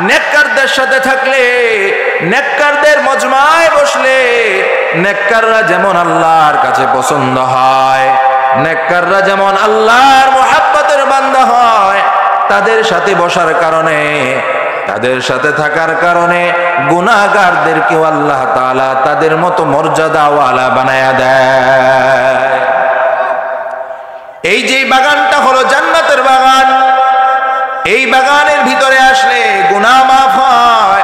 নেককারদের সাথে থাকলে, নেককারদের মজমায় বসলে নেককাররা যেমন আল্লাহর কাছে পছন্দ হয়, নেককাররা যেমন আল্লাহর মুহাব্বতের বান্দা হয়, তাদের সাথে বসার কারণে, তাদের সাথে থাকার কারণে গুনাহগারদেরকেও আল্লাহ তাআলা তাদের মতো মর্যাদাওয়ালা বানায়া দেয়। এই যে বাগানটা হলো জান্নাতের বাগান, এই বাগানের ভিতরে আসলে গুনাহ মাফ হয়।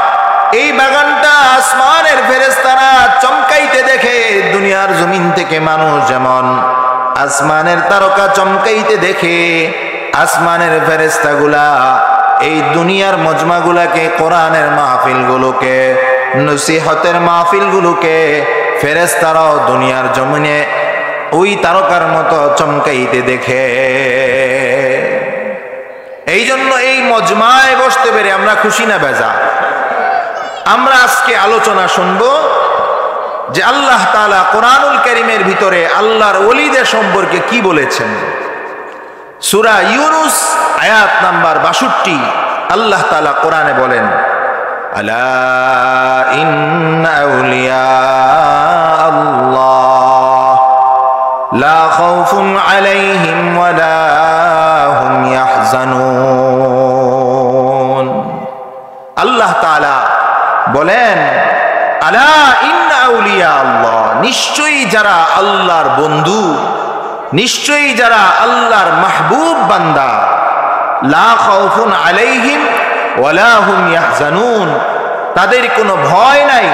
এই বাগানটা আসমানের ফেরেশতারা চমকাইতে দেখে, দুনিয়ার জমিন থেকে মানুষ যেমন আসমানের তারকা চমকাইতে দেখে, আসমানের ফেরেশতাগুলা এই দুনিয়ার মজমাগুলাকে, কোরআনের মাহফিলগুলোকে, নসিহতের মাহফিলগুলোকে ফেরেশতারাও দুনিয়ার জমিনে ওই তারকার মতো চমকাইতে দেখে। এই জন্য এই মজমায় বসতে পেরে আমরা খুশি না বেজা? আমরা আজকে আলোচনা শুনবো যে আল্লাহ তাআলা কোরআনুল কারীমের ভিতরে আল্লাহর ওলিদের সম্পর্কে কি বলেছেন। সূরা ইউনূস আয়াত নাম্বার ৬২ আল্লাহ তাআলা কোরআনে বলেন, আলা ইন্না আউলিয়া আল্লাহ লা খাউফুন আলাইহিম ওয়ালা হুম ইয়াহজানুন। আল্লাহ তাআলা বলেন, আলা ইন্না আউলিয়া আল্লাহ, নিশ্চয়ই যারা আল্লাহর বন্ধু, নিশ্চয়ই যারা আল্লাহর মাহবুব বান্দা, লা খাউফুন আলাইহিম ওয়ালা হুম ইয়াহজানুন, তাদের কোনো ভয় নাই,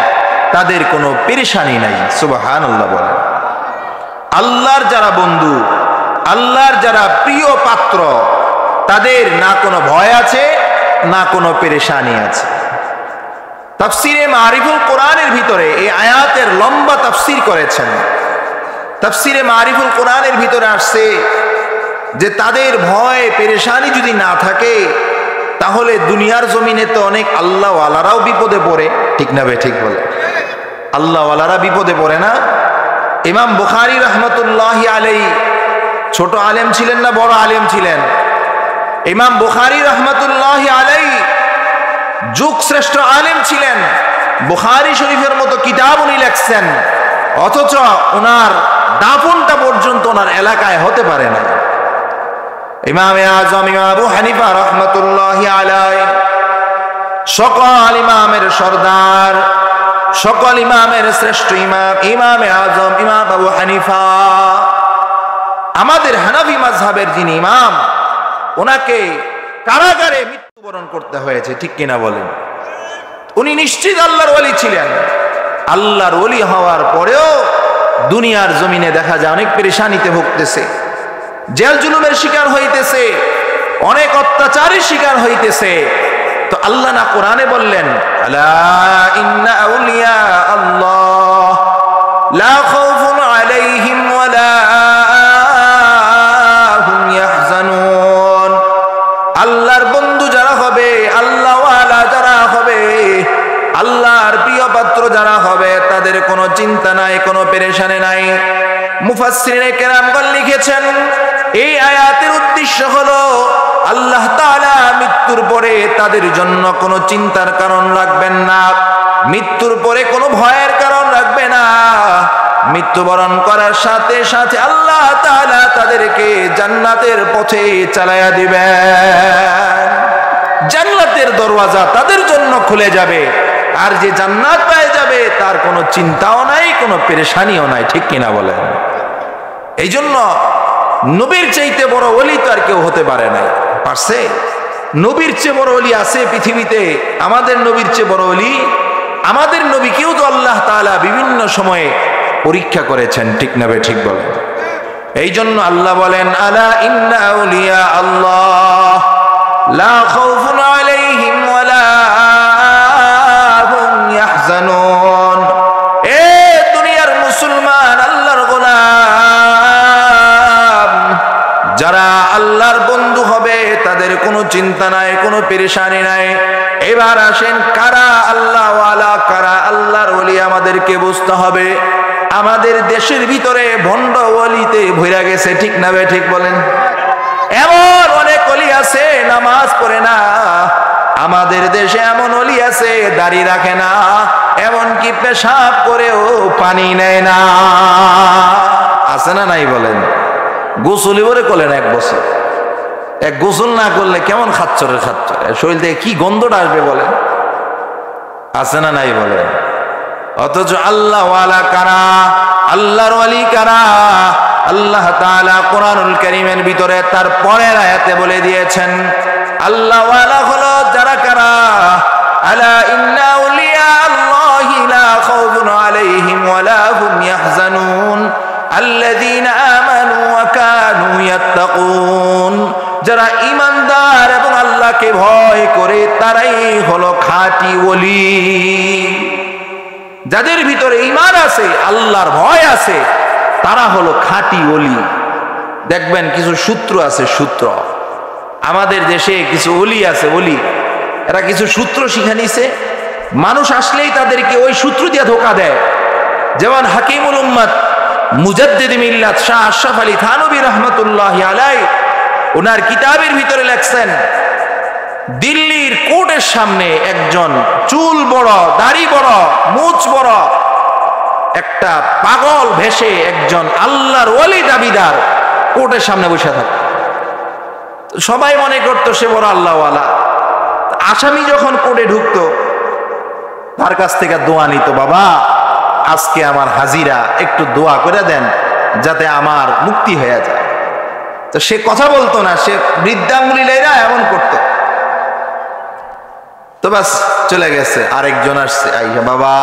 তাদের কোনো পেরেশানি নাই। সুবহানাল্লাহ বলেন। আল্লাহর যারা বন্ধু, আল্লাহর যারা প্রিয় পাত্র, তাদের না কোনো ভয় আছে, না কোনো পেরেশানি আছে। তাফসিরে মারিফুল কোরআনের ভিতরে এই আয়াতের লম্বা তাফসির করেছেন। তাফসিরে মারিফুল কোরআনের ভিতরে আসছে যে তাদের ভয় পেরেশানি যদি না থাকে, তাহলে দুনিয়ার জমিনে তো অনেক আল্লাহওয়ালারাও বিপদে পড়ে, ঠিক না বে ঠিক বলে? আল্লাহওয়ালারা বিপদে পড়ে না? ইমাম বুখারী রাহমাতুল্লাহি আলাইহি ছোট আলেম ছিলেন না বড় আলেম ছিলেন? ইমাম বুখারী রাহমাতুল্লাহি আলাইহি যুগ শ্রেষ্ঠ আলেম ছিলেন। বুখারী শরীফের মতো কিতাব উনি লিখছেন, অথচ ওনার দাফনটা পর্যন্ত ওনার এলাকায় হতে পারে না। ইমামে আজম ইমাম আবু হানিফা রাহমাতুল্লাহি আলাইহি সকল ইমামের সরদার, সকল ইমামের শ্রেষ্ঠ ইমাম, ইমামে আজম ইমাম আবু হানিফা, আমাদের হানাফি মাযহাবের যিনি ইমাম, ওনাকে কারাগারে মৃত্যুবরণ করতে হয়েছে, ঠিক কিনা বলেন? উনি নিশ্চিত আল্লাহর ওলি ছিলেন। আল্লাহর ওলি হওয়ার পরেও দুনিয়ার জমিনে দেখা যায় অনেক পেরেশানিতে ভুগতেছে, জেল জুলুমের শিকার হইতেছে, অনেক অত্যাচারের শিকার হইতেছে। তো আল্লাহ না কোরআনে বললেন, আলা ইন্না আউলিয়া আল্লাহ লা খাউফুন আলাইহিম ওয়ালা হুম ইয়াহজানুন। আল্লাহর বন্ধু যারা হবে, আল্লাহওয়ালা যারা হবে, আল্লাহর প্রিয় পাত্র যারা হবে, তাদের কোনো চিন্তা নাই, কোনো পেরেশানি নাই। মুফাসসিরিনে কেরামগণ লিখেছেন, এই আয়াতের উদ্দেশ্য হলো আল্লাহ তাআলা মৃত্যুর পরে তাদের জন্য কোনো চিন্তার কারণ রাখবেন না, মৃত্যুর পরে কোনো ভয়ের কারণ রাখবে না। মৃত্যুবরণ করার সাথে সাথে আল্লাহ তাআলা তাদেরকে জান্নাতের পথে চালায়া দিবেন, জান্নাতের দরওয়াজা তাদের জন্য খুলে যাবে। আর যে জান্নাত পেয়ে যাবে তার কোনো চিন্তাও নাই, কোনো পেরেশানিও নাই, ঠিক কিনা বলেন? এই জন্য নবীর চাইতে বড় ওলি তো আর কেউ হতে পারে নাই, পারছে? নবীর চেয়ে বড় ওলি আছে পৃথিবীতে? আমাদের নবীর চেয়ে বড় ওলি? আমাদের নবীকেও তো আল্লাহ তাআলা বিভিন্ন সময়ে পরীক্ষা করেছেন, ঠিক না বে ঠিক বলেন? এই জন্য আল্লাহ বলেন, আলা ইন্না আউলিয়া আল্লাহ লা খাউফুন আলাইহিম ওয়ালা হুম ইয়াহজানুন। এ দুনিয়ার মুসলমান, আল্লাহর গোলাম, যারা আল্লাহর বন্ধু হবে তাদের কোনো চিন্তা নাই, কোনো পেরেশানি নাই। এবার আসেন, কারা আল্লাহওয়ালা, কারা আল্লাহর ওলি আমাদেরকে বুঝতে হবে। আমাদের দেশের ভিতরে ভণ্ড ওলিতে ভইরা গেছে, ঠিক না বে ঠিক বলেন? এমন অনেক ওলি আছে নামাজ পড়ে না, আমাদের দেশে এমন ওলি আছে দাড়ি রাখে না, এমনকি পেশাব করেও পানি নেয় না। আছে না নাই বলেন? গোসলি করে করলেন এক বছর, এক গোসল না করলে কেমন খাচ্চরে শরীর থেকে কি গন্ধটা আসবে বলেন? আছে না নাই বলেন? অথচ আল্লাহ ওয়ালা কারা, আল্লাহর ওয়ালি কারা? আল্লাহ তাআলা কোরআনুল কারীমের ভিতরে তার পরের আয়াতে বলে দিয়েছেন আল্লাহ ওয়ালা হলো যারা কারা, আলা ইন্না আউলিয়া আল্লাহি লা খাউফুন আলাইহিম ওয়ালা হুম ইয়াহজানুন আল্লাযীনা আমানু ওয়া কানু ইয়াত্তাকুন। যারা ঈমানদার এবং আল্লাহকে ভয় করে তারাই হলো খাঁটি ওলি। যাদের ভিতরে ঈমান আছে, আল্লাহর ভয় আছে, তারা হলো খাঁটি ওলি। দেখবেন কিছু সূত্র আছে, সূত্র আমাদের দেশে কিছু ওলি আছে, ওলি এরা কিছু সূত্র শিখে নিছে, মানুষ আসলেই তাদেরকে ওই সূত্র দিয়ে ধোকা দেয়। যেমন হাকিমুল উম্মাত মুজাদ্দিদ মিল্লাত শাহ আশরাফ আলী থানভী রাহমাতুল্লাহি আলাইহি ওনার কিতাবের ভিতরে লেখছেন, দিল্লির কোর্টের সামনে একজন চুল বড়, দাড়ি বড়, মুছ বড় একটা পাগল ভেসে একজন আল্লাহর ওলি দাবিদার কোর্টের সামনে বসে থাকে। সবাই মনে করতো সে বড় আল্লাহওয়ালা। আসামি যখন কোর্টে ঢুকতো তার কাছ থেকে দোয়া নিত, বাবা আজকে আমার হাজিরা, একটু দোয়া করে দেন যাতে আমার মুক্তি হয়ে যায়। তো সে কথা বলতো না, সে বৃদ্ধাঙ্গুলি লাইরা এমন করতো। তো বাস চলে গেছে, আরেকজন আসছে, আইসা বাবা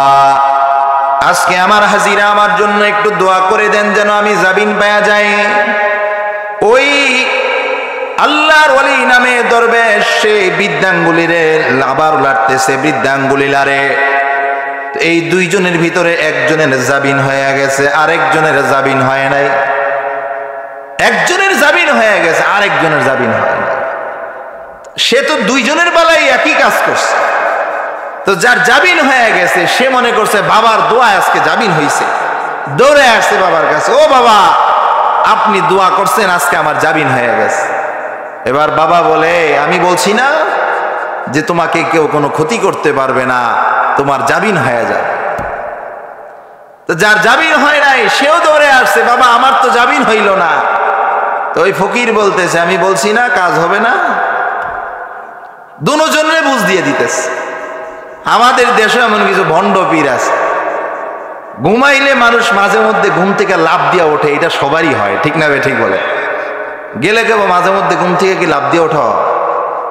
আজকে আমার হাজিরা, আমার জন্য একটু দোয়া করে দেন যেন আমি জামিন পাওয়া যাই। ওই আল্লাহর ওলি নামে দরবেশ সে বৃদ্ধাঙ্গুলিরে আবার লাড়তেছে, বৃদ্ধাঙ্গুলি লারে। এই দুইজনের ভিতরে একজনের জামিন হয়ে গেছে, আরেকজনের জামিন হয় নাই। একজনের জামিন হয়ে গেছে, আরেকজনের জামিন হয় নাই। সে তো দুইজনের বেলায় একই কাজ করছে। তো যার জামিন হয়ে গেছে সে মনে করছে বাবার দোয়া আজকে জামিন হয়েছে, দৌড়ে আসছে বাবার কাছে, ও বাবা আপনি দোয়া করছেন আজকে আমার জামিন হয়ে গেছে। এবার বাবা বলে, আমি বলছি না যে তোমাকে কেউ কোনো ক্ষতি করতে পারবে না, তোমার জামিন হয়ে যাবে। তো যার জামিন হয় নাই সেও দৌড়ে আসছে, বাবা আমার তো জামিন হইল না। তো ওই ফকির বলতেছে, আমি বলছি না কাজ হবে না। দুজনে বুঝ দিয়ে দিতেছে। আমাদের দেশে এমন কিছু ভণ্ড পীর আছে, ঘুমাইলে মানুষ মাঝে মধ্যে ঘুম থেকে লাফ দিয়ে ওঠে, এটা সবারই হয়, ঠিক না? ঠিক বলে গেলে কেবল মাঝে মধ্যে ঘুম থেকে কি লাফ দিয়ে ওঠো?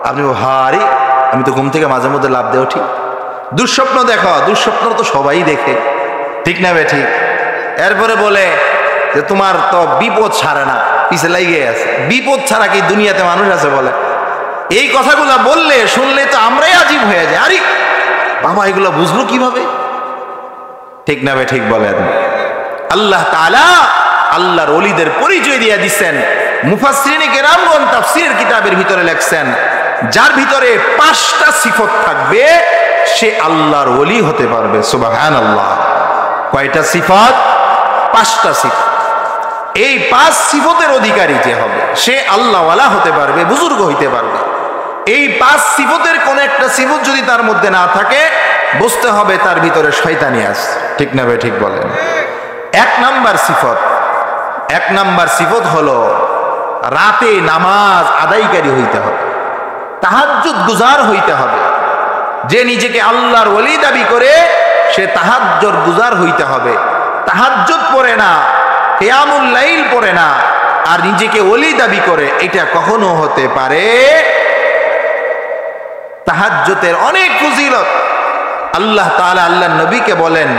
আপনি হারি, আমি তো ঘুম থেকে মাঝে মধ্যে লাফ দিয়ে উঠি। দুঃস্বপ্ন দেখো, দুঃস্বপ্ন তো সবাই দেখে, ঠিক না? ঠিক। এরপরে বলে যে তোমার তো বিপদ ছাড়ে না, পিছে লাগিয়ে আছে। বিপদ ছাড়া কি দুনিয়াতে মানুষ আছে বলে? এই কথাগুলা বললে শুনলে তো আমরাই আজীব হয়ে যায়। আরে বাবা এগুলো বুঝলো কিভাবে? ঠিক না? ঠিক বলেন। আল্লাহ তাআলা আল্লাহর ওলিদের পরিচয় দিয়ে দিচ্ছেন। মুফাসসিরিনে কেরামগণ তাফসীরের কিতাবের ভিতরে লেখছেন, যার ভিতরে 5টা সিফত থাকবে সে আল্লাহর ওলি হতে পারবে। সুবহানাল্লাহ। কয়টা সিফত? 5টা সিফত। এই 5 সিফতের অধিকারী যে হবে সে আল্লাহওয়ালা হতে পারবে, বুজুর্গ হইতে পারবে। এই 5 সিফতের কোন একটা সিফত যদি তার মধ্যে না থাকে বুঝতে হবে তার ভিতরে শয়তানি আছে, ঠিক না? ঠিক বলেন। 1 নাম্বার সিফত হলো রাতে নামাজ আদায়কারী হইতে হবে, তাহাজ্জুদ গুজার হইতে হবে। যে নিজেকে আল্লাহর ওলি দাবি করে সে তাহাজ্জুদ গুজার হইতে হবে। তাহাজ্জুদ পড়ে না, কিয়ামুল লাইল পড়ে না, আর নিজেকে ওলি দাবি করে, এটা কখনো হতে পারে? তাহাজ্জুদের অনেক ফজিলত। আল্লাহ তাআলা আল্লাহর নবীকে বলেন,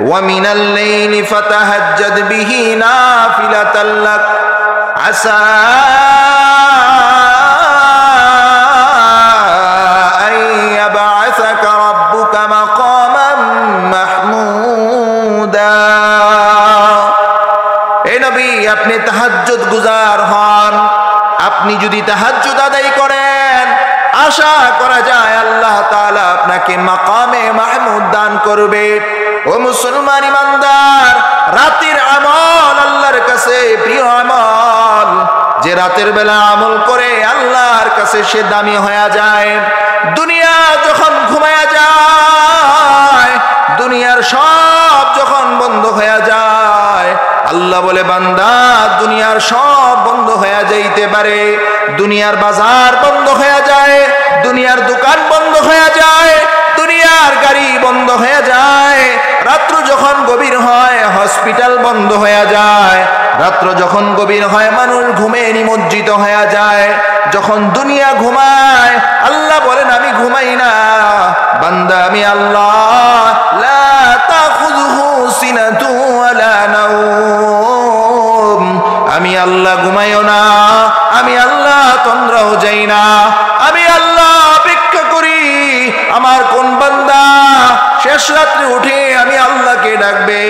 ওয়া মিনাল লাইলি ফাতাহাজ্জাদ বিহি নাফিলাতাল লাক আসা আন ইয়াবআসাকা রাব্বুকা মাকামান মাহমুদা। হে নবী, আপনি তাহাজ্জুদ গুজার হন। আপনি যদি তাহাজ্জুদ আদায় করেন, আশা করা যায় আল্লাহ তাআলা আপনাকে মাকামে মাহমুদ দান করবে। ও মুসলমান ইমানদার, রাতের আমল আল্লাহর কাছে প্রিয় আমল। যে রাতের বেলা আমল করে আল্লাহর কাছে সে দামি হয়ে যায়। দুনিয়া আল্লাহ বলে বান্দা দুনিয়ার সব বন্ধ হয়ে যাইতে পারে, দুনিয়ার বাজার বন্ধ হয়ে যায়, দুনিয়ার দোকান বন্ধ হয়ে যায়, দুনিয়ার গাড়ি বন্ধ হয়ে যায়, রাত্র যখন গভীর হয় হসপিটাল বন্ধ হয়ে যায়, রাত্র যখন গভীর হয় মানুষ ঘুমে নিমজ্জিত হয়ে যায়, যখন দুনিয়া ঘুমায় আল্লাহ বলেন আমি ঘুমাই না, বান্দা আমি আল্লাহ লা তাখুযুহু সিনাতু ওয়ালা নাওম, আমি আল্লাহ ঘুমাইও না, আমি আল্লাহ তন্দ্রাও যাই না, আমি আল্লাহ অপেক্ষা করি আমার কোন বান্দা শেষ রাত্রে উঠে আমি আল্লাহকে ডাকবে,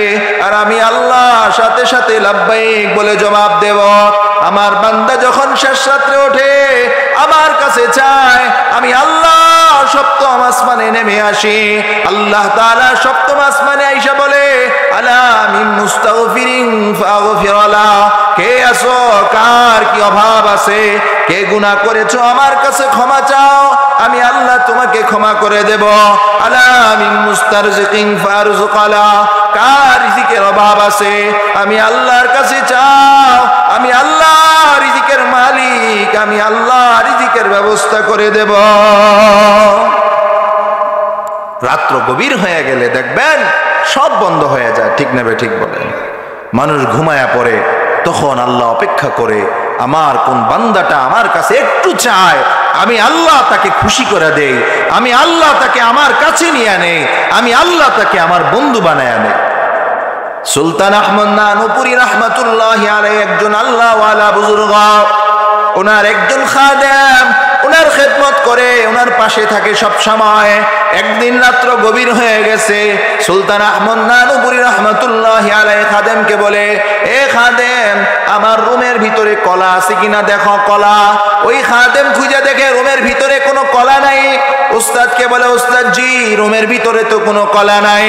আর আমি আল্লাহ সাথে সাথে লাব্বাইক বলে জবাব দেব। আমার বান্দা যখন শেষ রাত্রে ওঠে আমার কাছে চায়, আমি আল্লাহ সপ্তম আসমানে নেমে আসি, আল্লাহ তাআলা সপ্তম আসমানে আইসা বলে আলা মিন মুস্তাগফিরিন ফাগফিরলা, কে আছো কার কি অভাব আছে, কে গুনাহ করেছো আমার কাছে ক্ষমা চাও, আমি আল্লাহ তোমাকে ক্ষমা করে দেব। আলা মিন মুস্তারজিকিন ফারজুকালা, কার রিজিকের অভাব আছে আমি আল্লাহর কাছে চাও, আমি আল্লাহ রিজিকের মালিক, আমি আল্লাহ রিজিকের ব্যবস্থা করে দেব। রাত্র গভীর হয়ে গেলে দেখবেন সব বন্ধ হয়ে যায়, ঠিক নেবে ঠিক বলেন। মানুষ ঘুমায়া পড়ে, তখন আল্লাহ অপেক্ষা করে আমার কোন বান্দাটা আমার কাছে একটু চায়, আমি আল্লাহ তাকে খুশি করে দেই, আমি আল্লাহ তাকে আমার কাছে নিয়ে আনে, আমি আল্লাহ তাকে আমার বন্ধু বানায় আনে। সুলতান আহমদ নানুপুরি রহমাতুল্লাহি আলাইহি একজন আল্লাহওয়ালা বুজুর্গ, ওনার একজন খাদেম ওনার খেদমত করে, ওনার পাশে থাকে সব সময়। একদিন রাত্র গভীর হয়ে গেছে, সুলতান আহমদ নানুপুরি রহমাতুল্লাহি আলাইহি খাদেমকে বলে, এ খাদেম আমার রুমের ভিতরে কলা আছে কিনা দেখো কলা। ওই খাদেম খুঁজে দেখে রুমের ভিতরে কোনো কলা নাই। উস্তাদকে বলে উস্তাদ জি রুমের ভিতরে তো কোনো কলা নাই।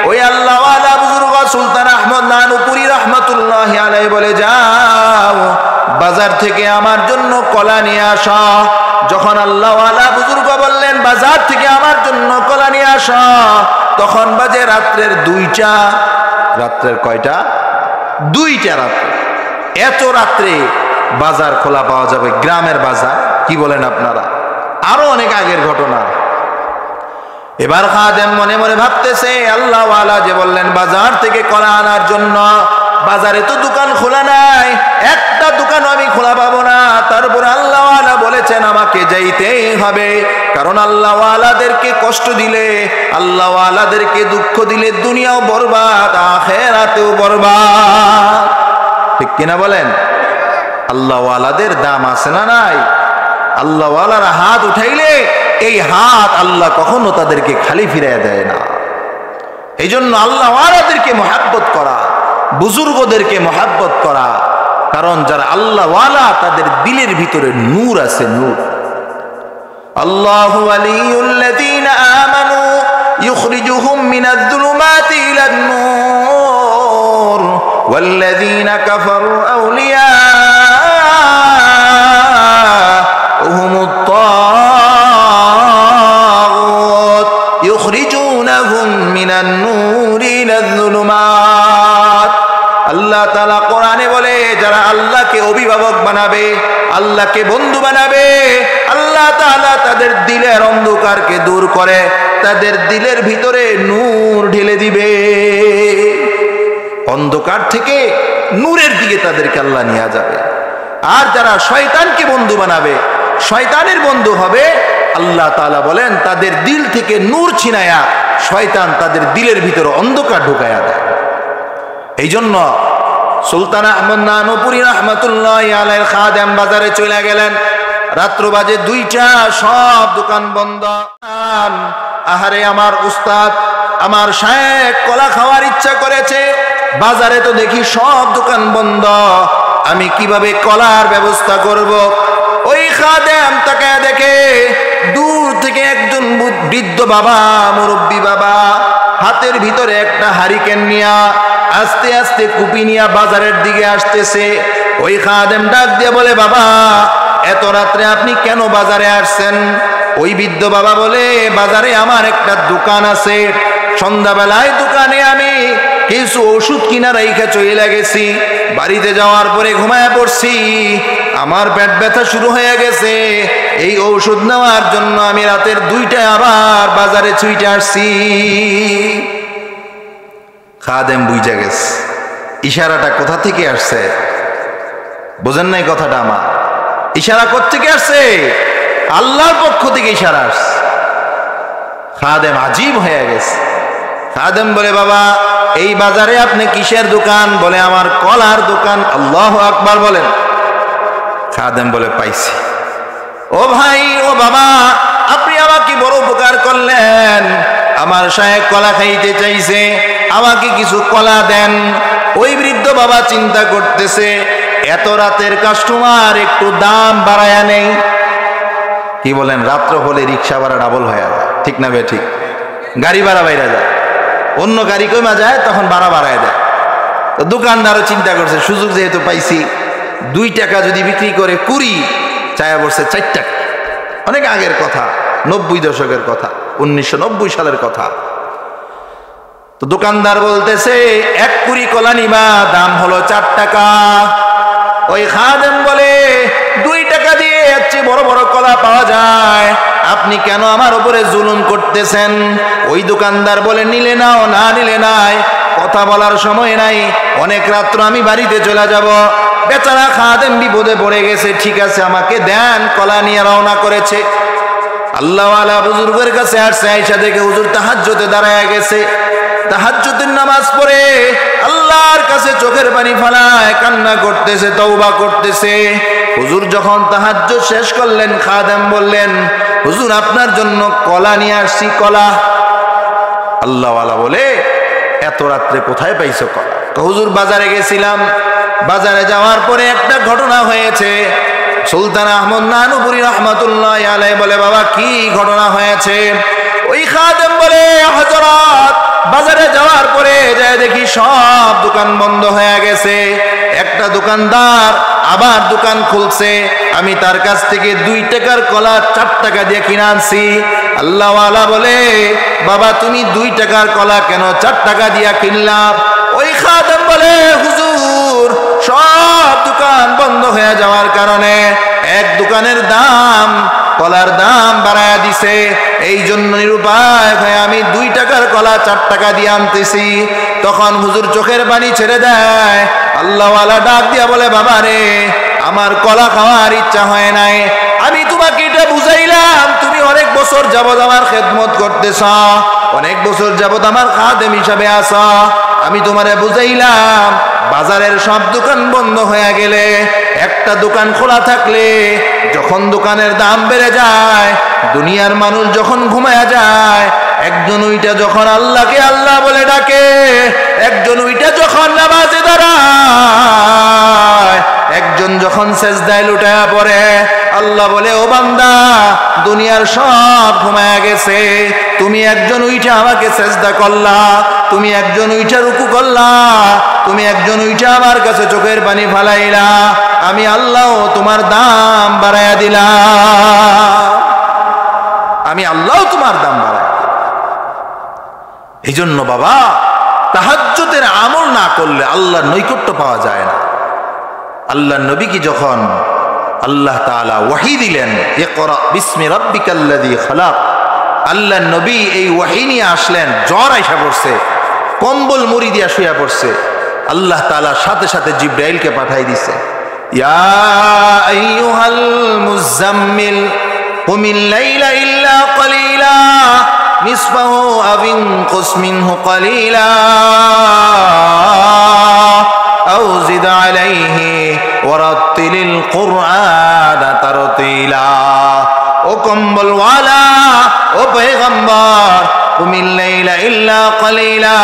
ওই আল্লাহওয়ালা বুজুর্গ সুলতান আহমদ নানুপুরি রহমাতুল্লাহি আলাইহি বলে যাও বাজার থেকে আমার জন্য কলা নিয়ে আসো। যখন আল্লাহওয়ালা বুজুর্গ বললেন বাজার থেকে আমার জন্য কলা নিয়ে আসো, তখন বাজে রাত্রের 2টা। রাত্রের কয়টা? 2টা রাত্রে। এত রাত্রে বাজার খোলা পাওয়া যাবে, গ্রামের বাজার, কি বলেন আপনারা? আরো অনেক আগের ঘটনা। এবার খাদেম মনে মনে ভাবতেছে আল্লাহওয়ালা যে বললেন বাজার থেকে কলা আনার জন্য, বাজারে তো দোকান খোলা নাই, একটা দোকান আমি খোলা পাবো না। তারপর আল্লাহওয়ালা বলেছেন আমাকে যাইতেই হবে, কারণ আল্লাহওয়ালাদেরকে কষ্ট দিলে, আল্লাহওয়ালাদেরকে দুঃখ দিলে দুনিয়াও বরবাদ আখিরাতেও বরবাদ, ঠিক কিনা বলেন? আল্লাহওয়ালাদের দাম আছে না নাই? আল্লাহওয়ালারা হাত উঠাইলে এই হাত আল্লাহ কখনো তাদেরকে খালি ফিরিয়ে দেয় না। এই জন্য আল্লাহওয়ালাদেরকে মহাব্বত করা, বুজুর্গদেরকে মহাব্বত করা, কারণ যারা আল্লাহওয়ালা তাদের দিলের ভিতরে নূর আছে, নূর। আল্লাহু ওয়ালিয়ুল্লাযীনা আমানু ইখরিজুহুম মিনাজ-যুলুমাতি ইলান-নূর ওয়াল্লাযীনা কাফারু আউলিয়াউহুমুত-তাগুত ইখরিজুনাহুম মিনান-নূরি ইলাজ-যুলুমাত। আল্লাহ তাআলা কোরআনে বলে যারা আল্লাহকে অভিভাবক বানাবে, আল্লাহকে বন্ধু বানাবে, আল্লাহ তাআলা তাদের দিলের অন্ধকারকে দূর করে তাদের দিলের ভিতরে নূর ঢেলে দিবে। অন্ধকার থেকে নূরের দিকে তাদেরকে আল্লাহ নিয়ে যাবে। আর যারা শয়তানকে বন্ধু বানাবে, শয়তানের বন্ধু হবে, আল্লাহ তাআলা বলেন তাদের দিল থেকে নূর ছিনায়া শয়তান তাদের দিলের ভিতরে অন্ধকার ঢুকায়া দেয়। এই জন্য সুলতান আহমদ নানুপুরি রহমাতুল্লাহি আলাইহির খাদেম বাজারে চলে গেলেন। রাত্র বাজে 2টা, সব দোকান বন্ধ। আহারে আমার উস্তাদ, আমার শায়েখ কলা খাওয়ার ইচ্ছা করেছে, বাজারে তো দেখি সব দোকান বন্ধ, আমি কিভাবে কলার ব্যবস্থা করব? ওই খাদেম তাকায় দেখে দূর থেকে একজন বৃদ্ধ বাবা, মুরব্বী বাবা, হাতের ভিতরে একটা হারিকেন নিয়া আস্তে আস্তে কুপি নিয়া বাজারের দিকে আসতেছে। ওই খাদেম ডাক দিয়ে বলে বাবা এত রাত্রে আপনি কেন বাজারে আসছেন? ওই বৃদ্ধ বাবা বলে বাজারে আমার একটা দোকান আছে, সন্ধ্যাবেলায় দোকানে আমি কিছু ওষুধ কিনা রাইখা চলে গেছি, বাড়িতে যাওয়ার পরে ঘুমায় পড়ছি, আমার পেট ব্যথা শুরু হয়ে গেছে। এই ঔষধ নেওয়ার জন্য আমি রাতের 2টায় আবার বাজারে ছুটে আসছি। খাদেম বুঝা গেছে ইশারাটা কোথা থেকে আসছে। বোঝেন নাই কথাটা? আমার ইশারা কোত্থেকে আসছে? আল্লাহর পক্ষ থেকে ইশারা আসছে। খাদেম আজীব হয়ে গেছে। খাদেম বলে, বাবা এই বাজারে আপনি কিসের দোকান? বলে, আমার কলার দোকান। আল্লাহু আকবার বলেন। খাদেম বলে, পাইছি। ও ভাই, ও বাবা, আপনি আমাকে বড় উপকার করলেন। আমার শায়েখ কলা খাইতে চাইছে, আমাকে কিছু কলা দেন। ওই বৃদ্ধ বাবা চিন্তা করতেছে, এত রাতের কাস্টমার, একটু দাম বাড়ায়া নেই। কি বলেন? রাত্র হলে রিক্সা ভাড়া ডাবল হয়ে যায়, ঠিক না বে ঠিক? গাড়ি ভাড়া বাইরে যায়, অন্য গাড়ি কমা যায়, তখন ভাড়া বাড়ায় দেয়। তো দোকানদারও চিন্তা করছে, সুযোগ যেহেতু পাইছি, 2 টাকা যদি বিক্রি করে 20, চায়া বলছে 4 টাকা। অনেক আগের কথা, 90 দশকের কথা, 1990 সালের কথা। তো দোকানদার বলতেছে, 1 কুড়ি কলা নিবা, দাম হলো 4 টাকা। ওই খাদেম বলে, 2 টাকা দিয়ে এর চেয়ে বড় বড় কলা পাওয়া যায়, আপনি কেন আমার উপরে জুলুম করতেছেন? ওই দোকানদার বলে, নিলে নাও, না নিলে নাই, কথা বলার সময় নাই, অনেক রাত্র আমি বাড়িতে চলে যাব। বেচারা খাদেম বিপদে পড়ে গেছে। ঠিক আছে, আমাকে দেন। কলা নিয়ে রওনা করেছে। আল্লাহওয়ালা বুজুর্গের কাছে আসছে, আয়েশা দেখে হুজুর তাহাজ্জুদে দাঁড়ায় গেছে। তাহাজ্জুদের নামাজ পড়ে আল্লাহর কাছে চোখের পানি ফেলায় কান্না করতেছে, তওবা করতেছে। হুজুর যখন তাহাজ্জুদ শেষ করলেন, খাদেম বললেন, হুজুর আপনার জন্য কলা নিয়ে আসছি, কলা। আল্লাহওয়ালা বলে, এত রাত্রে কোথায় পাইছো কলা? হুজুর বাজারে গেছিলাম, বাজারে যাওয়ার পরে একটা ঘটনা হয়েছে। সুলতান আহমদ নানুপুরি রহমাতুল্লাহ আলাইহি বলে, বাবা কি ঘটনা হয়েছে? ওই খাদেম বলে, হযরত বাজারে যাওয়ার পরে যায় দেখি সব দোকান বন্ধ হয়ে গেছে। একটা দোকানদার আবার দোকান খুলছে। আমি তার কাছ থেকে 2 টাকার কলা 4 টাকা দিয়ে কিনে আনছি। আল্লাহওয়ালা বলে, বাবা তুমি 2 টাকার কলা কেন 4 টাকা দিয়া কিনলা? ওই খাদেম বলে, হুজুর সব দোকান বন্ধ হয়ে যাওয়ার কারণে এক দোকানের দাম, কলার দাম বাড়ায়া দিছে, এই জন্য নিরুপায় হয়ে আমি 2 টাকার কলা 4 টাকা দিয়ে আনতেছি। তখন হুজুর চোখের পানি ছেড়ে দেয়। আল্লাহওয়ালা ডাক দিয়া বলে, বাবা রে, আমার কলা খাওয়ার ইচ্ছা হয় নাই। আমি তোমাকে এটা বুঝাইলাম, তুমি অনেক বছর যাবত আমার খেদমত করতেছ, অনেক বছর যাবত আমার খাদেম হিসাবে আছো। আমি তোমারে বুঝাইলাম, বাজারের সব দোকান বন্ধ হয়ে গেলে একটা দোকান খোলা থাকলে যখন দোকানের দাম বেড়ে যায়, দুনিয়ার মানুষ যখন ঘুমায়া যায়, একজন ওইটা যখন আল্লাহকে আল্লাহ বলে ডাকে, একজন ওইটা যখন নামাজে দাঁড়ায়, একজন যখন সেজদায় লুটায়া পড়ে, আল্লাহ বলে, ও বান্দা দুনিয়ার সব ঘুমায়া গেছে, তুমি একজন উইঠা আমাকে সেজদা করলা, তুমি একজন উইঠা রুকু করলা, তুমি একজন উইঠা আমার কাছে চোখের পানি ফালাইলা, আমি আল্লাহ তোমার দাম বাড়ায়া দিলাম, আমি আল্লাহ তোমার দাম বাড়ায়। এই জন্য বাবা, তাহাজ্জুদের আমল না করলে আল্লাহর নৈকট্য পাওয়া যায় না। আল্লাহর নবী কি যখন আল্লাহ তাআলা ওয়াহি দিলেন, ইকরা বিসমি রাব্বিকাল্লাযী খালাক, আল্লাহর নবী এই ওয়াহি নিয়ে আসলেন, জ্বর আইসা পড়ছে, কম্বল মুড়ি দিয়া শুয়ে পড়ছে। আল্লাহ তাআলা সাথে সাথে জিবরাইলকে পাঠাই দিছে, ইয়া আইয়ুহাল মুযাম্মিল কুমিল লাইলা ইল্লা ক্বালিলা নিসফাহু আও ইনকুস মিনহু ক্বালিলা আও জিদ আলাইহি ওয়ারাত্তিলিল কুরআনা তারতিলা। ও কম্বলওয়ালা, ও পয়গম্বর, কুমিল লাইলা ইল্লা ক্বালিলা,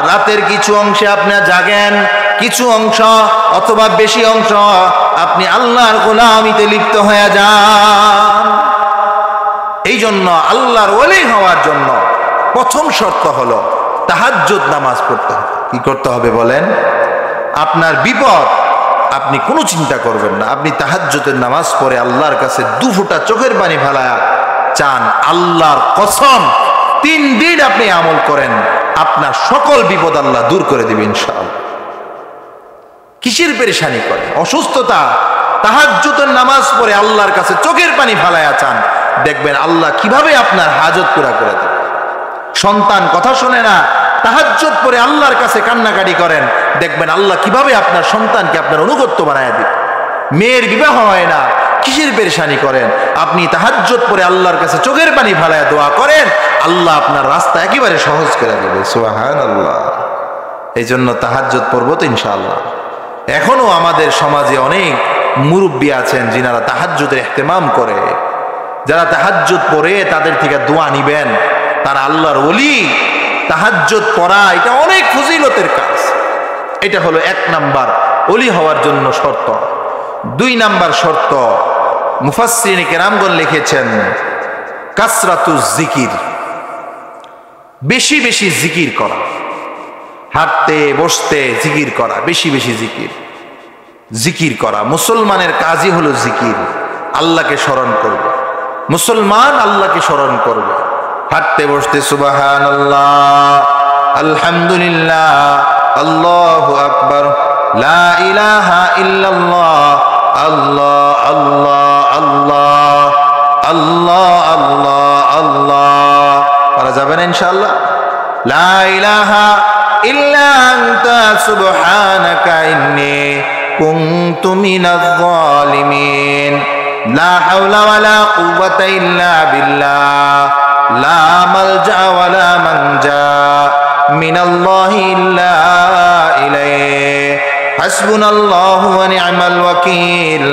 রাতের কিছু অংশে আপনি জাগেন, কিছু অংশ অথবা বেশি অংশ আপনি আল্লাহর গোলামিতে লিপ্ত হয়ে যান। এই জন্য আল্লাহর ওলি হওয়ার জন্য প্রথম শর্ত হলো তাহাজ্জুদ নামাজ পড়তে হবে। কি করতে হবে বলেন? আপনার বিপদ, আপনি কোনো চিন্তা করবেন না, আপনি তাহাজ্জুদের নামাজ পড়ে আল্লাহর কাছে 2 ফোঁটা চোখের পানি ফেলায়া চান, আল্লাহর কসম 3 দিন আপনি আমল করেন, আপনার সকল বিপদ আল্লাহ দূর করে দিবে ইনশাআল্লাহ। কিসের পেরেশানি করে? অসুস্থতা, তাহাজ্জুদের নামাজ পড়ে আল্লাহর কাছে চোখের পানি ফালায়া চান, দেখবেন আল্লাহ কিভাবে আপনার হাজত পুরা করে দেবে। সন্তান কথা শোনে না, তাহাজ্জুদ পড়ে আল্লাহর কাছে কান্নাকাটি করেন, দেখবেন আল্লাহ কিভাবে আপনার সন্তানকে আপনার অনুগত্য বানায় দিবে। মেয়ের বিবাহ হয় না, কিসের পেরেশানি করেন? আপনি তাহাজ্জুদ পড়ে আল্লাহর কাছে চোখের পানি ফালায়া দোয়া করেন, আল্লাহ আপনার রাস্তা একেবারে সহজ করে দেবে। সুবহানাল্লাহ। এই জন্য তাহাজ্জুদ পড়বো তো ইনশাআল্লাহ। এখনো আমাদের সমাজে অনেক মুরব্বী আছেন যিনারা তাহাজ্জুদের ইহতিমাম করে, যারা তাহাজ্জুদ পড়ে তাদের থেকে দোয়া নিবেন, তারা আল্লাহর ওলি। তাহাজ্জুদ পড়া এটা অনেক ফজিলতের কাজ। এটা হলো 1 নাম্বার ওলি হওয়ার জন্য শর্ত। 2 নাম্বার শর্ত মুফাসসিরিন কেরামগণ লিখেছেন কাসরাতুজ জিকির, বেশি বেশি জিকির করা, হাঁটতে বসতে জিকির করা, বেশি বেশি জিকির করা। মুসলমানের কাজই হলো জিকির, আল্লাহকে স্মরণ করবে। মুসলমান আল্লাহকে স্মরণ করবে, হাঁটতে বসতে সুবহানাল্লাহ, আলহামদুলিল্লাহ, আল্লাহু আকবার, লা ইলাহা ইল্লাল্লাহ, আল্লাহ আল্লাহ আল্লাহ আল্লাহ আল্লাহ আল্লাহ। পারা যাবে না ইনশাআল্লাহ? লা ইলাহা ইল্লা আনতা সুবহানাকা ইন্নী কুনতু মিনাজ জালিমিন, লা হাওলা ওয়ালা কুওয়াতা ইল্লা বিল্লাহ, লা মালজা ওয়ালা মানজা মিনাল্লাহি ইল্লা ইলাইহি, হাসবুনাল্লাহু ওয়া নি'মাল ওয়াকিল,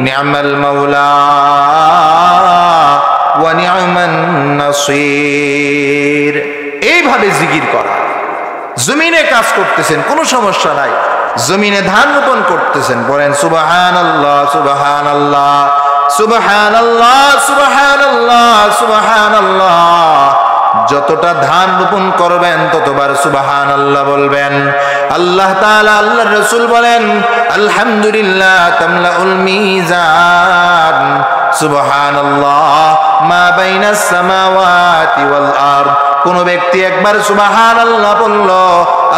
নি'মাল মাওলা ওয়া নি'মান নাসির। এইভাবে জিকির করা। জমিনে কাজ করতেছেন, কোনো সমস্যা নাই, জমিনে ধান রোপণ করতেছেন, বলেন সুবহানাল্লাহ সুবহানাল্লাহ সুবহানাল্লাহ সুবহানাল্লাহ সুবহানাল্লাহ। যতটা ধান রোপণ করবেন ততবার সুবহানাল্লাহ বলবেন। আল্লাহ তাআলা, আল্লাহর রাসূল বলেন আলহামদুলিল্লাহ তামলাউল মিজান, সুবহানাল্লাহ মা বাইনাস সামাওয়াতি ওয়াল আরদ। কোন ব্যক্তি একবার সুবহানাল্লাহ বলল,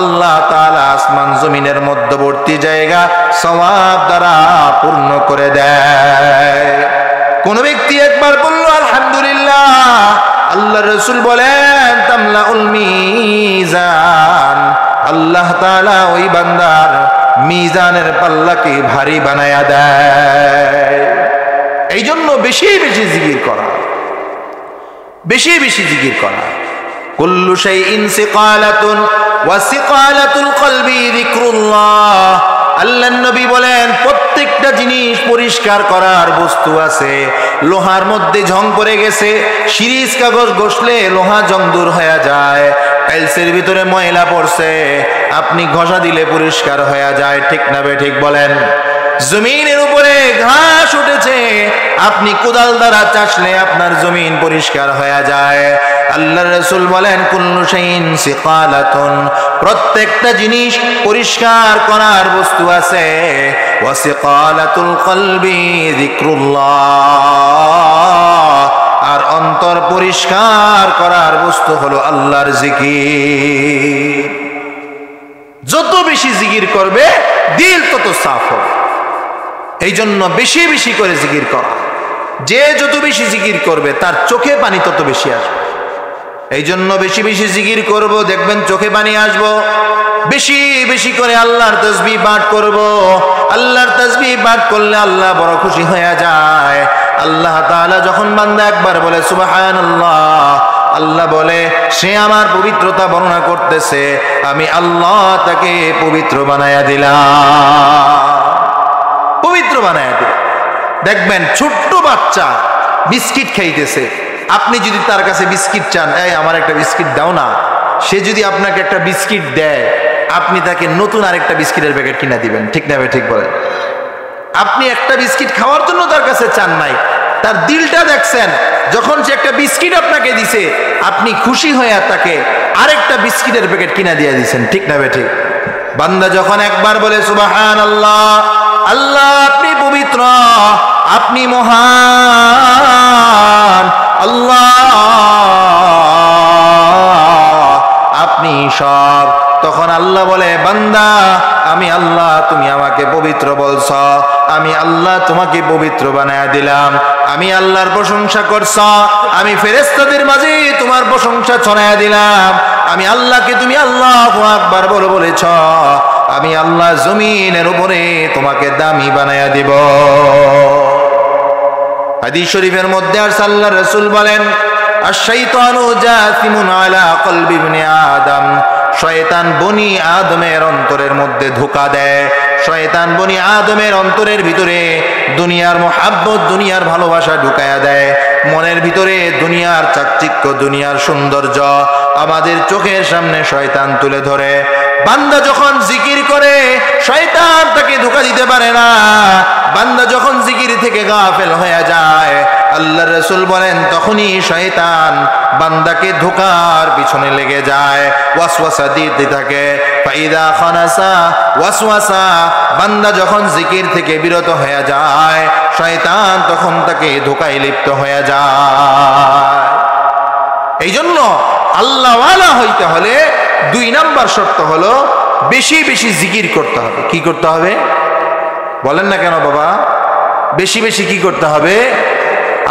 আল্লাহ তাআলা আসমান জমিনের মধ্যবর্তী জায়গা সওয়াব দ্বারা পূর্ণ করে দেয়। কোন ব্যক্তি একবার বলল আলহামদুলিল্লাহ, আল্লাহর রাসূল বলেন তামলাউল মিজান, আল্লাহ তাআলা ওই বান্দার মিজানের পাল্লাকে ভারী বানায়া দেয়। এই জন্য বেশি বেশি জিকির করা, বেশি বেশি জিকির করা। কুল্লু শাইইন সিকালাতুন ওয়া সিকালাতুল কলবি যিকরুল্লাহ। আল্লাহর নবী বলেন প্রত্যেকটা জিনিস পরিষ্কার করার বস্তু আছে। লোহার মধ্যে জং পড়ে গেছে, শিরিষ কাগজ ঘষলে লোহা জং দূর হয়ে যায়। টাইলসের ভিতরে ময়লা পড়ছে, আপনি ঘষা দিলে পরিষ্কার হয়ে যায়, ঠিক না বে ঠিক বলেন? জমিনের উপরে ঘাস উঠেছে, আপনি কোদাল দ্বারা চাষলে আপনার জমিন পরিষ্কার হয়ে যায়। আল্লাহর রাসূল বলেন কুল্লু শাইইন সিকালাতুন, প্রত্যেকটা জিনিস পরিষ্কার করার বস্তু আছে। ওয়া সিকালাতুল কলবি যিকরুল্লাহ, আর অন্তর পরিষ্কার করার বস্তু হলো আল্লাহর জিকির। যত বেশি জিকির করবে দিল তত সাফ হবে। এই জন্য বেশি বেশি করে জিকির করা। যে যত বেশি জিকির করবে তার চোখে পানি তত বেশি আসবে। এই জন্য বেশি বেশি জিকির করব, দেখবেন চোখে পানি আসবো। বেশি বেশি করে আল্লাহর তাসবিহ পাঠ করব। আল্লাহর তাসবিহ পাঠ করলে আল্লাহ বড় খুশি হয়ে যায়। আল্লাহ তাআলা যখন বান্দা একবার বলে সুবহানাল্লাহ, আল্লাহ বলে সে আমার পবিত্রতা বর্ণনা করতেছে, আমি আল্লাহ তাকে পবিত্র বানায়া দিলাম, পবিত্র বানায়া দিলাম। দেখবেন ছোট্ট বাচ্চা বিস্কিট খাইতেছে, আপনি যদি তার কাছে বিস্কিট চান, এই আমার একটা বিস্কিট দাও না, সে যদি আপনাকে একটা বিস্কিট দেয়, আপনি তাকে নতুন আরেকটা বিস্কিটের প্যাকেট কিনে দিবেন, ঠিক না? ঠিক বলেন? আপনি একটা বিস্কিট খাওয়ার জন্য তার কাছে চান নাই, তার দিলটা দেখছেন, যখন সে একটা বিস্কিট আপনাকে দিছে আপনি খুশি হয়ে তাকে আরেকটা বিস্কিটের প্যাকেট কিনে দিয়ে দিয়েছেন, ঠিক না? ঠিক। বান্দা যখন একবার বলে সুবহানাল্লাহ, আল্লাহ আপনি পবিত্র, আপনি মহান, আল্লাহ আপনি সব। তখন আল্লাহ বলে, বান্দা আমি আল্লাহ, তুমি আমাকে পবিত্র বলছ, আমি আল্লাহ তোমাকে পবিত্র বানায়া দিলাম। আমি আল্লাহর প্রশংসা করছ, আমি ফেরেশতাদের মাঝে তোমার প্রশংসা ছড়ায়া দিলাম। আমি আল্লাহকে তুমি আল্লাহু আকবার বলে বলেছ, আমি আল্লাহ জমিনের উপরে তোমাকে দামি বানায়া দিব। হাদিস শরীফের মধ্যে আর আল্লাহর রাসূল বলেন, আশ-শাইতানু জাসিমুন আলা কলবি ইবনে আদম, শয়তান বনি আদমের অন্তরের মধ্যে ধোঁকা দেয়। শয়তান বনি আদমের অন্তরের ভিতরে দুনিয়ার মোহাব্বত, দুনিয়ার ভালোবাসা ঢুকায়া দেয়। মনের ভিতরে দুনিয়ার চাকচিক্য, দুনিয়ার সৌন্দর্য আমাদের চোখের সামনে শয়তান তুলে ধরে। বান্দা যখন জিকির করে শয়তান তাকে ধোঁকা দিতে পারে না। বান্দা যখন জিকির থেকে গাফেল হয়ে যায়, আল্লাহর রাসূল বলেন, তখনই শয়তান বান্দাকে ধোঁকার পিছনে লেগে যায়, ওয়াসওয়াসা দিতে থাকে। ফাইদা খানাসা ওয়াসওয়াসা, বান্দা যখন জিকির থেকে বিরত হয়ে যায়, শয়তান তখন তাকে ধোঁকায় লিপ্ত হয়ে যায়। এই জন্য আল্লাহওয়ালা হইতে হলে 2 নাম্বার শর্ত হলো বেশি বেশি জিকির করতে হবে। কি করতে হবে বলেন না কেন বাবা? বেশি বেশি কি করতে হবে?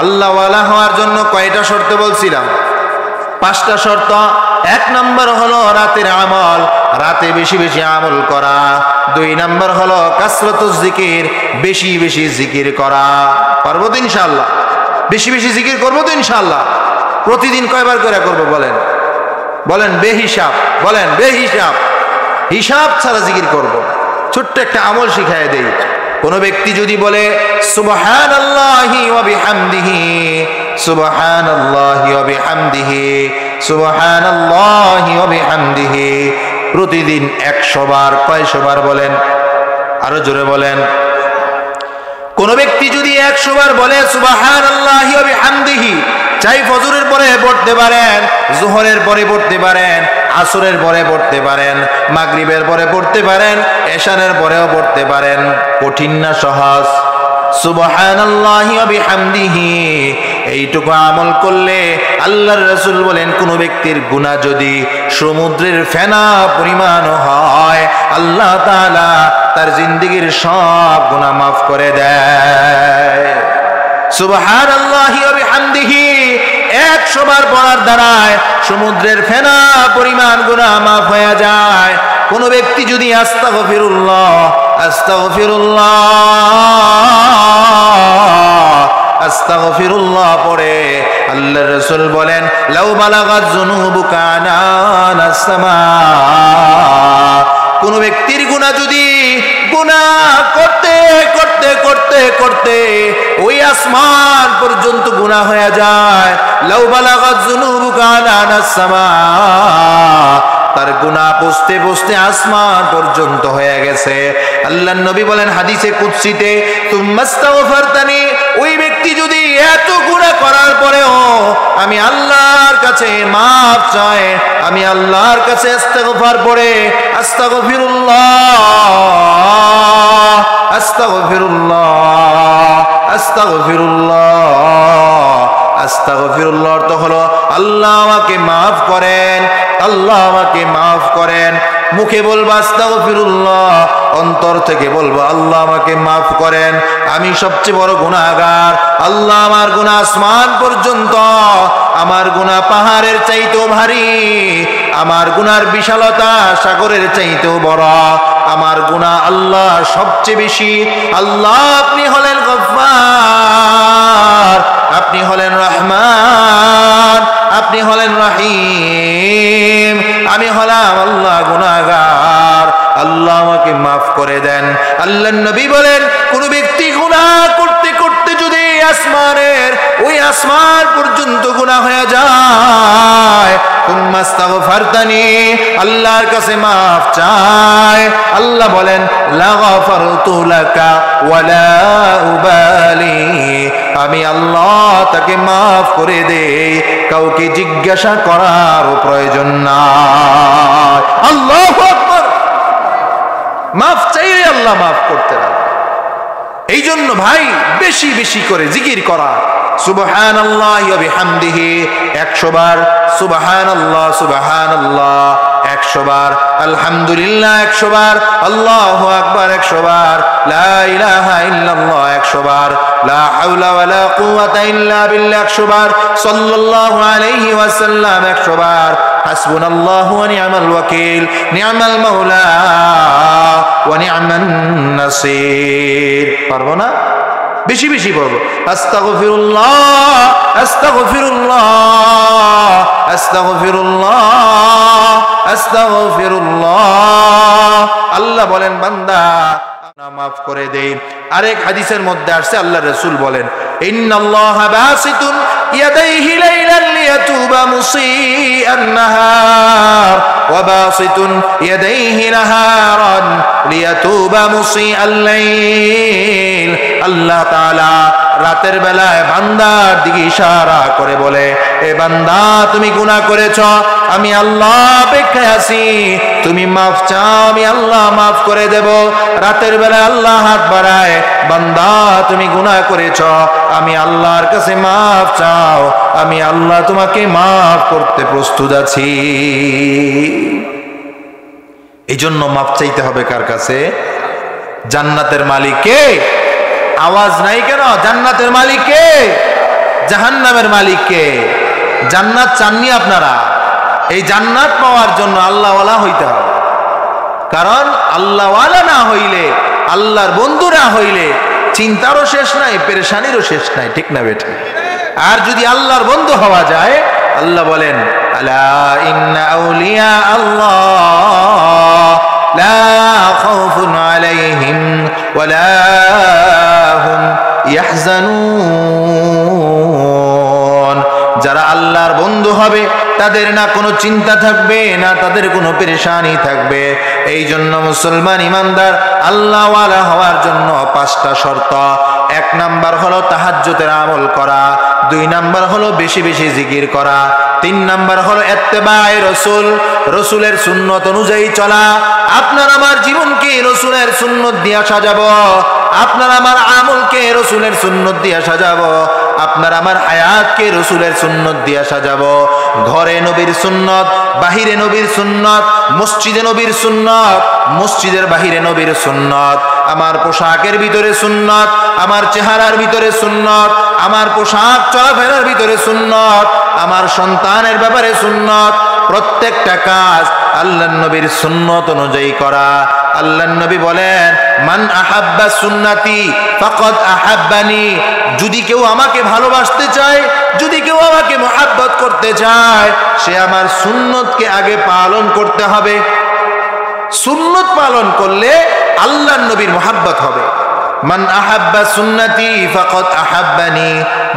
আল্লাহওয়ালা হওয়ার জন্য কয়টা শর্ত বলছিলাম? 5টা শর্ত। 1 নাম্বার হলো রাতের আমল, রাতে বেশি বেশি আমল করা। 2 নাম্বার হলো কাসরাতুজ জিকির, বেশি বেশি জিকির করা। পারবো তো ইনশাআল্লাহ? বেশি বেশি জিকির করবো তো ইনশাআল্লাহ? প্রতিদিন কয়বার করে করবো বলেন? বলেন বেহিসাব, বলেন বেহিসাব। হিসাব ছাড়া জিকির করব। ছোট্ট একটা আমল শিখায় দেই। কোন ব্যক্তি যদি বলে সুবহানাল্লাহি ওয়া বিহামদিহি, সুবহানাল্লাহি ওয়া বিহামদিহি, সুবহানাল্লাহি ওয়া বিহামদিহি, প্রতিদিন 100 বার, কয়শো বার বলেন? আরো জোরে বলেন। কোন ব্যক্তি যদি 100 বার বলে সুবহানাল্লাহি ওয়া বিহামদিহি, চাই ফজরের পরে পড়তে পারেন, যোহরের পরে পড়তে পারেন, আসরের পরে পড়তে পারেন, মাগরিবের পরে পড়তে পারেন, এশারের পরেও পড়তে পারেন। কঠিন না সহজ? সুবহানাল্লাহি ওয়া বিহামদিহি, এইটুকু আমল করলে আল্লাহর রাসূল বলেন, কোন ব্যক্তির গুনাহ যদি সমুদ্রের ফেনা পরিমাণ হয়, আল্লাহ তাআলা তার জিন্দেগীর সব গুনাহ মাফ করে দেয়। সুবহানাল্লাহি ওয়া বিহামদিহি 100 বার পড়ার দ্বারায় সমুদ্রের ফেনা পরিমাণ গুনাহ মাফ হয়ে যায়। কোন ব্যক্তি যদি আস্তাগফিরুল্লাহ আস্তাগফিরুল্লাহ আস্তাগফিরুল্লাহ পড়ে, আল্লাহর রাসূল বলেন, লাউ বালাগাত যুনুবুকা আনানাস সামা, কোন ব্যক্তির গুনাহ যদি গুনাহ করতে করতে করতে করতে ওই আসমান পর্যন্ত গুনাহ হয়ে যায়, লাউ বালাগাত যুনুবুকা আনানাস সামা, তার গুনাহ পৌঁছতে পৌঁছতে আসমান পর্যন্ত হয়ে গেছে। আল্লাহর নবী বলেন হাদিসে কুদসিতে, তুম্মাস্তাগফারতানি, ওই ব্যক্তি যদি এত গুনাহ করার পরেও আমি আল্লাহর কাছে মাফ চায়, আমি আল্লাহর কাছে ইস্তিগফার পড়ে আস্তাগফিরুল্লাহ আস্তাগফিরুল্লাহ আস্তাগফিরুল্লাহ আস্তাগফিরুল্লাহ, অর্থ হলো আল্লাহ আমাকে মাফ করেন, আল্লাহ আমাকে মাফ করেন। মুখে বলবো আস্তাগফিরুল্লাহ, অন্তর থেকে বলবো আল্লাহ আমাকে মাফ করেন, আমি সবচেয়ে বড় গুনাহগার, আল্লাহ আমার গুনাহ আসমান পর্যন্ত, আমার গুনাহ পাহাড়ের চাইতেও ভারী, আমার গুনার বিশালতা সাগরের চাইতেও বড়, আমার গুনাহ আল্লাহ সবচেয়ে বেশি। আল্লাহ আপনি হলেন গফফার, আপনি হলেন রহমান, আপনি হলেন রহিম, আমি হলাম আল্লাহ গুনাহগার, আল্লাহ আমাকে মাফ করে দেন। আল্লাহর নবী বলেন, কোন ব্যক্তি গুনাহ করতে করতে যদি আসমানের ওই আসমান পর্যন্ত গুনাহ হয়ে যায়, তুম্মাস্তাগফারতানি, আল্লাহর কাছে মাফ চায়, আল্লাহ বলেন, লাগাফারতু লাকা ওয়ালা উবালি, আমি আল্লাহ তাকে মাফ করে দেই, কাউকে জিজ্ঞাসা করার প্রয়োজন নাই। আল্লাহু আকবার। মাফ চাইলে আল্লাহ মাফ করতে পারে। এই জন্য ভাই বেশি বেশি করে জিকির করা। সুবহানাল্লাহি ওয়া বিহামদিহি 100 বার, সুবহানাল্লাহ সুবহানাল্লাহ 100 বার, আলহামদুলিল্লাহ 100 বার, আল্লাহু আকবার 100 বার, লা ইলাহা ইল্লাল্লাহ 100 বার, লা হাওলা ওয়ালা কুওয়াতা ইল্লা বিল্লাহ 100 বার, সাল্লাল্লাহু আলাইহি ওয়াসাল্লাম 100 বার, হাসবুনাল্লাহু ওয়া নি'মাল ওয়াকিল, নি'মাল মাওলা ওয়া নি'মান নাসির। পারবো না? বেশি বেশি পড়বো। আস্তাগফিরুল্লাহ আস্তাগফিরুল্লাহ আস্তাগফিরুল্লাহ আস্তাগফিরুল্লাহ। আল্লাহ বলেন বান্দা মাফ করে দেই। আরেক হাদিসের মধ্যে আসছে আল্লাহ রাসূল বলেন, ইন্নাল্লাহা বাসিতুন ইয়াদাইহি লাইলান লিয়াতুবা মুসিআন নাহার ওয়া বাসিতুন ইয়াদাইহি নাহারান লিয়াতুবা মুসিআল লাইল। আল্লাহ তাআলা রাতের বেলায় বান্দার দিকে ইশারা করে বলে, এ বান্দা তুমি গুনাহ করেছো, আমি আল্লাহ অপেক্ষায় আছি, তুমি মাফ চাও, আমি আল্লাহ মাফ করে দেব। রাতের বেলায় আল্লাহ হাত বাড়ায়, বান্দা তুমি গুনাহ করেছো, আমি আল্লাহর কাছে মাফ চাও, আমি আল্লাহ তোমাকে মাফ করতে প্রস্তুত আছি। এই জন্য মাফ চাইতে হবে কার কাছে? জান্নাতের মালিক কে? আওয়াজ নাই কেন? জান্নাতের মালিক কে? জাহান্নামের মালিক কে? জান্নাত চাননি আপনারা? এই জান্নাত পাওয়ার জন্য আল্লাহওয়ালা হইতে হবে। কারণ আল্লাহওয়ালা না হইলে, আল্লাহর বন্ধু না হইলে চিন্তারও শেষ নাই, পেরেশানিরও শেষ নাই। ঠিক না বেঠিক? আর যদি আল্লাহর বন্ধু হওয়া যায়, আল্লাহ বলেন, আলা ইন্না আউলিয়া আল্লাহ লা খাউফুন আলাইহিম ওয়ালা হুম ইয়াহজানুন। যারা আল্লাহর বন্ধু হবে তাদের না কোনো চিন্তা থাকবে, না তাদের কোনো পেরেশানি থাকবে। এই জন্য মুসলমান ইমানদার আল্লাহওয়ালা হওয়ার জন্য 5টা শর্ত। 1 নাম্বার হলো তাহাজ্জুদের আমল করা, 2 নাম্বার হলো বেশি বেশি জিকির করা, 3 নাম্বার হলো ইত্তেবায়ে রাসূল, রাসূলের সুন্নত অনুযায়ী চলা। আপনার আমার জীবনকে রাসূলের সুন্নত দিয়ে সাজাবো, আপনার আমার আমলকে রাসূলের সুন্নত দিয়ে সাজাবো, আপনার আমার হায়াতকে রাসূলের সুন্নত দিয়ে সাজাবো। ঘরে নবীর সুন্নত, বাহিরে নবীর সুন্নত, মসজিদে নবীর সুন্নত, মসজিদের বাহিরে নবীর সুন্নত, আমার পোশাকের ভিতরে সুন্নত, আমার চেহারার ভিতরে সুন্নত, আমার পোশাক চলাফেরার ভিতরে সুন্নত, আমার সন্তানের ব্যাপারে সুন্নত। প্রত্যেকটা কাজ আল্লাহর নবীর সুন্নত অনুযায়ী করা। আল্লাহর নবী বলেন, মান আহাব্বা সুন্নতি ফাকাদ আহাব্বানি। যদি কেউ আমাকে ভালোবাসতে চায়, যদি কেউ আমাকে মহব্বত করতে চায়, সে আমার সুন্নতকে আগে পালন করতে হবে। সুন্নত পালন করলে আল্লাহর নবীর মহব্বত হবে। মান আহাব্বা সুন্নতি ফাকাদ আহাব্বানি।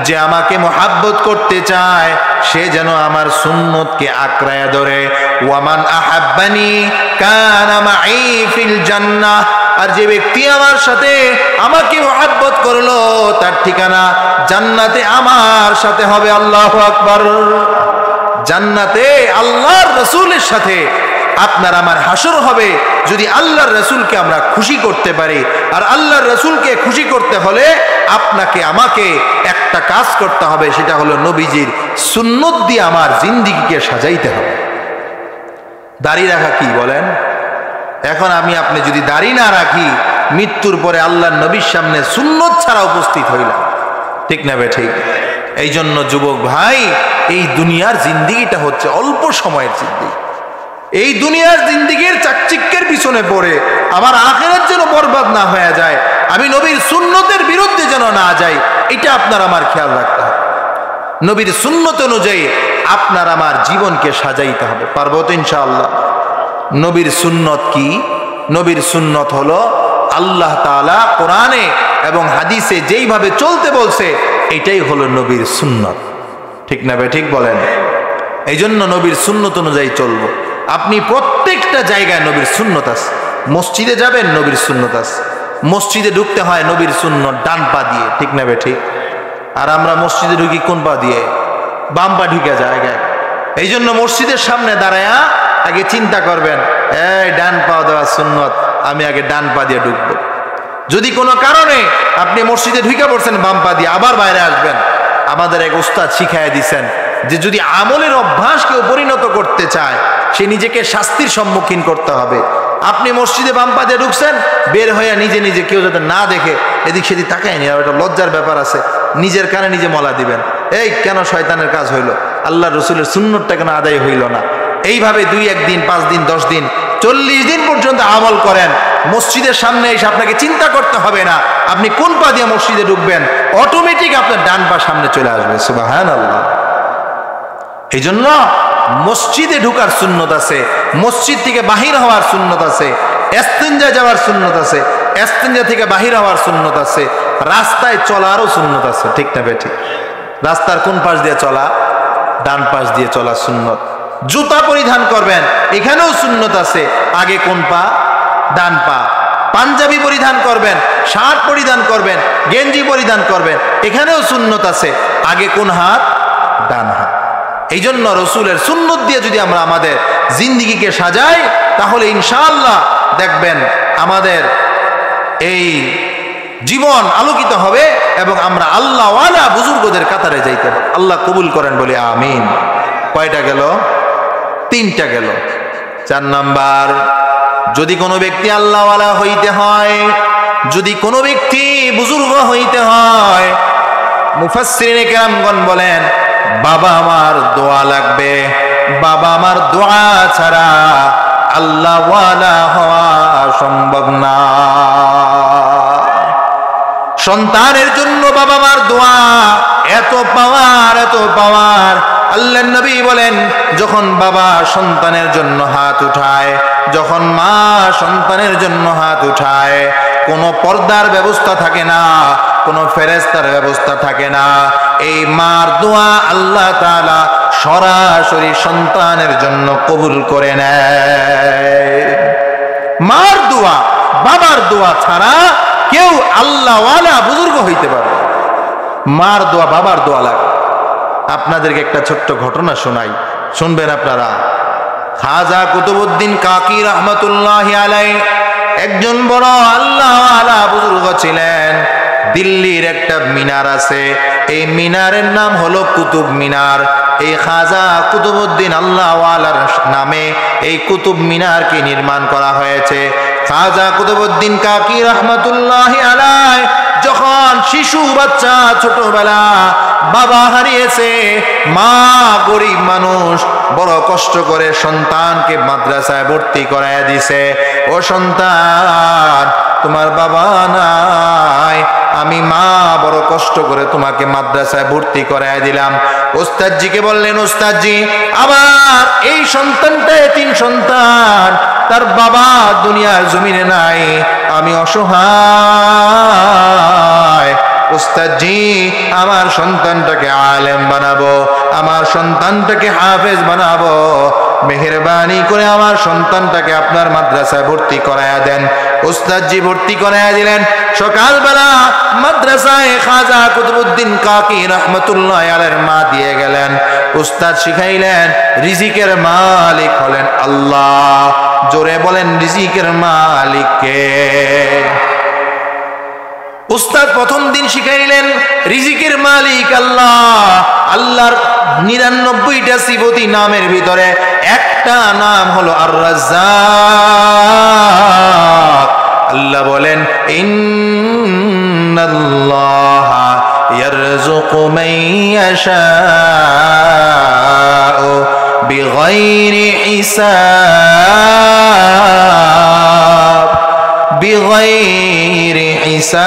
যে আমাকে মহব্বত করতে চায়, সে যেন আমার সুন্নতকে আঁকড়ায়া ধরে। ওয়ামান আহাব্বানি কানা মাই ফিল জান্নাহ। আর যে ব্যক্তি আমার সাথে আমাকে মহব্বত করলো, তার ঠিকানা জান্নাতে আমার সাথে হবে। আল্লাহু আকবার। জান্নাতে আল্লাহর রাসূলের সাথে আপনার আমার হাসর হবে, যদি আল্লাহর রাসূলকে আমরা খুশি করতে পারি। আর আল্লাহর রাসূলকে খুশি করতে হলে আপনাকে আমাকে একটা কাজ করতে হবে, সেটা হলো নবীজির সুন্নত দিয়ে আমার জিন্দেগিকে সাজাইতে হবে। দাড়ি রাখা কি বলেন? এখন আমি আপনি যদি দাড়ি না রাখি, মৃত্যুর পরে আল্লাহর নবীর সামনে সুন্নত ছাড়া উপস্থিত হইলাম। ঠিক না বে ঠিক? এই জন্য যুবক ভাই, এই দুনিয়ার জিন্দেগিটা হচ্ছে অল্প সময়ের জিন্দেগি। এই দুনিয়ার জিন্দেগির চাকচিক্যের পিছনে পড়ে আমার আখিরাত যেন বরবাদ না হয়ে যায়, আমি নবীর সুন্নতের বিরুদ্ধে যেন না যাই, এটা আপনার আমার খেয়াল রাখতে হবে। নবীর সুন্নত অনুযায়ী আপনার আমার জীবনকে সাজাইতে হবে। পারবো তো ইনশাআল্লাহ? নবীর সুন্নত কি? নবীর সুন্নত হলো আল্লাহ তাআলা কোরআনে এবং হাদিসে যেইভাবে চলতে বলছে, এটাই হলো নবীর সুন্নত। ঠিক না বে ঠিক বলেন? এই জন্য নবীর সুন্নত অনুযায়ী চলবো। আপনি প্রত্যেকটা জায়গায় নবীর সুন্নত আছে। মসজিদে যাবেন, নবীর সুন্নত আছে। মসজিদে ঢুকতে হয় নবীর সুন্নত, ডান পা দিয়ে। ঠিক না বে ঠিক? আর আমরা মসজিদে ঢুকি কোন পা দিয়ে? বাম পা ঢুকে যায়। এই জন্য মসজিদের সামনে দাঁড়ায়া আগে চিন্তা করবেন, এই ডান পা দেওয়া সুন্নত, আমি আগে ডান পা দিয়ে ঢুকবো। যদি কোনো কারণে আপনি মসজিদে ঢুকে পড়ছেন বাম পা দিয়ে, আবার বাইরে আসবেন। আমাদের এক উস্তাদ শিখাইয়া দিচ্ছেন যে যদি আমলের অভ্যাস কেউ পরিণত করতে চায়, সে নিজেকে শাস্তির সম্মুখীন করতে হবে। আপনি মসজিদে বাম পা দিয়ে ঢুকছেন, বের হয়ে নিজে নিজে কেউ যাতে না দেখে এদিক সেদিক তাকায় নি, একটা লজ্জার ব্যাপার আছে, নিজের কানে নিজে মলা দিবেন, এই কেন শয়তানের কাজ হইল, আল্লাহ রসুলের সুন্নতটা কেন আদায় হইল না। এইভাবে 2-1 দিন, 5 দিন, 10 দিন, 40 দিন পর্যন্ত আমল করেন। মসজিদের সামনে এসে আপনাকে চিন্তা করতে হবে না আপনি কোন পা দিয়ে মসজিদে ঢুকবেন, অটোমেটিক আপনার ডান পা সামনে চলে আসবে। সুবহানাল্লাহ। এই জন্য মসজিদে ঢুকার সুন্নত আছে, মসজিদ থেকে বাহির হওয়ার সুন্নত আছে, ইস্তিনজা যাওয়ার সুন্নত আছে, ইস্তিনজা থেকে বাহির হওয়ার সুন্নত আছে, রাস্তায় চলারও সুন্নত আছে। ঠিক না বেঠিক? রাস্তার কোন পাশ দিয়ে চলা? ডান পাশ দিয়ে চলা সুন্নত। জুতা পরিধান করবেন, এখানেও সুন্নত আছে, আগে কোন পা? ডান পা। পাঞ্জাবি পরিধান করবেন, শার্ট পরিধান করবেন, গেঞ্জি পরিধান করবেন, এখানেও সুন্নত আছে, আগে কোন হাত? ডান হাত। এই জন্য রসুলের সুন্নত দিয়ে যদি আমরা আমাদের জিন্দিগিকে সাজাই, তাহলে ইনশাআল্লাহ দেখবেন আমাদের এই জীবন আলোকিত হবে এবং আমরা আল্লাহ ওয়ালা বুজুর্গদের কাতারে যাইতে পারব। আল্লাহ কবুল করেন বলে আমিন। কয়টা গেল? 3টা গেল। 4 নাম্বার, যদি কোনো ব্যক্তি আল্লাহ ওয়ালা হইতে হয়, যদি কোনো ব্যক্তি বুজুর্গ হইতে হয়, মুফাসসিরিনে কেরামগণ বলেন বাবা আমার দোয়া লাগবে, বাবা আমার দোয়া ছাড়া আল্লাহ ওয়ালা হওয়া সম্ভব না। সন্তানের জন্য বাবা মার দোয়া এত পাওয়ার, এত পাওয়ার। আল্লাহর নবী বলেন যখন বাবা সন্তানের জন্য হাত উঠায়, যখন মা সন্তানের জন্য হাত উঠায়, কোনো পর্দার ব্যবস্থা থাকে না, কোনো ফেরেশতার ব্যবস্থা থাকে না। এই মার দোয়া আল্লাহ তাআলা সরাসরি সন্তানের জন্য কবুল করে নেয়। মার দোয়া, বাবার দোয়া ছাড়া কেউ আল্লাহ ওয়ালা বুজুর্গ হইতে পারে। মার দোয়া, বাবার দোয়া লাগে। আপনাদেরকে একটা ছোট্ট ঘটনা শোনাই, শুনবেন আপনারা। খাজা কুতুবউদ্দিন কাকি রহমতুল্লাহি আলাইহি একজন বড় আল্লাহ ওয়ালা বুজুর্গ ছিলেন। দিল্লির একটা মিনার আছে, এই মিনারের নাম হলো কুতুব মিনার। এই খাজা কুতুবউদ্দিন আল্লাহ ওয়ালার নামে এই কুতুব মিনারকে নির্মাণ করা হয়েছে। খাজা কুতুবউদ্দিন কাকি রহমতুল্লাহি আলাইহি যখন শিশু বাচ্চা, ছোটবেলা, বাবা হারিয়েছে, মা গরিব মানুষ, বড় কষ্ট করে সন্তানকে মাদ্রাসায় ভর্তি করায় দিছে। ও সন্তান, তোমার বাবা নাই, আমি মা বড় কষ্ট করে তোমাকে মাদ্রাসায় ভর্তি করায় দিলাম। ওস্তাদজিকে বললেন, ওস্তাদজি আবার এই সন্তানটা এতিম সন্তান, তার বাবা দুনিয়ার জমিনে নাই, আমি অসহায়। ওস্তাদজি আমার সন্তানটাকে আলেম বানাবো, আমার সন্তানটাকে হাফেজ বানাবো, মেহেরবানি করে আমার সন্তানটাকে আপনার মাদ্রাসায় ভর্তি করায়া দেন। ওস্তাদজি ভর্তি করায়া দিলেন। সকালবেলা মাদ্রাসায় খাজা কুতুবউদ্দিন কাকি রহমতুল্লাহি আলাইহির মা দিয়ে গেলেন। ওস্তাদ শিখাইলেন রিজিকের মালিক হলেন আল্লাহ। জোরে বলেন রিজিকের মালিক কে? উস্তাদ প্রথম দিন শিখাইলেন রিজিকের মালিক আল্লাহ। আল্লাহর 99টা সিফতি নামের ভিতরে একটা নাম হলো আর রাজ্জাক। আল্লাহ বলেন ইন্নাল্লাহা ইয়ারযুকু মান ইয়াশাউ বিগাইরি হিসাব, বিগাইরি হিসাব।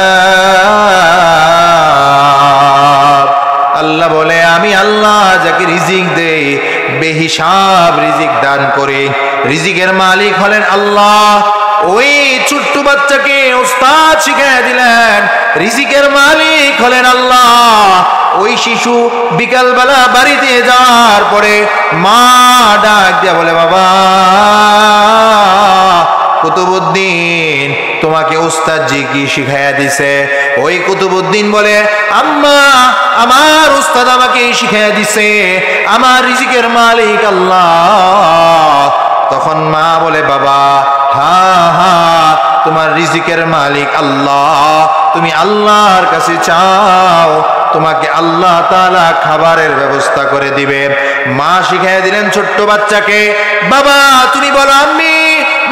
আল্লাহ বলে আমি আল্লাহ যাকে রিজিক দেই বেহিসাব রিজিক দান করে। রিজিকের মালিক হলেন আল্লাহ। ওই ছোট্ট বাচ্চাকে ওস্তাদ শিখিয়ে দিলেন রিজিকের মালিক হলেন আল্লাহ। ওই শিশু বিকালবেলা বাড়িতে যাওয়ার পরে মা ডাক দিয়া বলে, বাবা কুতুবউদ্দিন তোমাকে উস্তাদজি কি শিখাইয়া দিছে? ওই কুতুবউদ্দিন বলে, আম্মা আমার উস্তাদ আমাকে শিখাইয়া দিছে, আমার রিজিকের মালিক আল্লাহ। তখন মা বলে, বাবা হা হা তোমার রিজিকের মালিক আল্লাহ, তুমি আল্লাহর কাছে চাও, তোমাকে আল্লাহ তাআলা খাবারের ব্যবস্থা করে দিবে। মা শিখাইয়া দিলেন ছোট্ট বাচ্চাকে, বাবা তুমি বলো আম্মি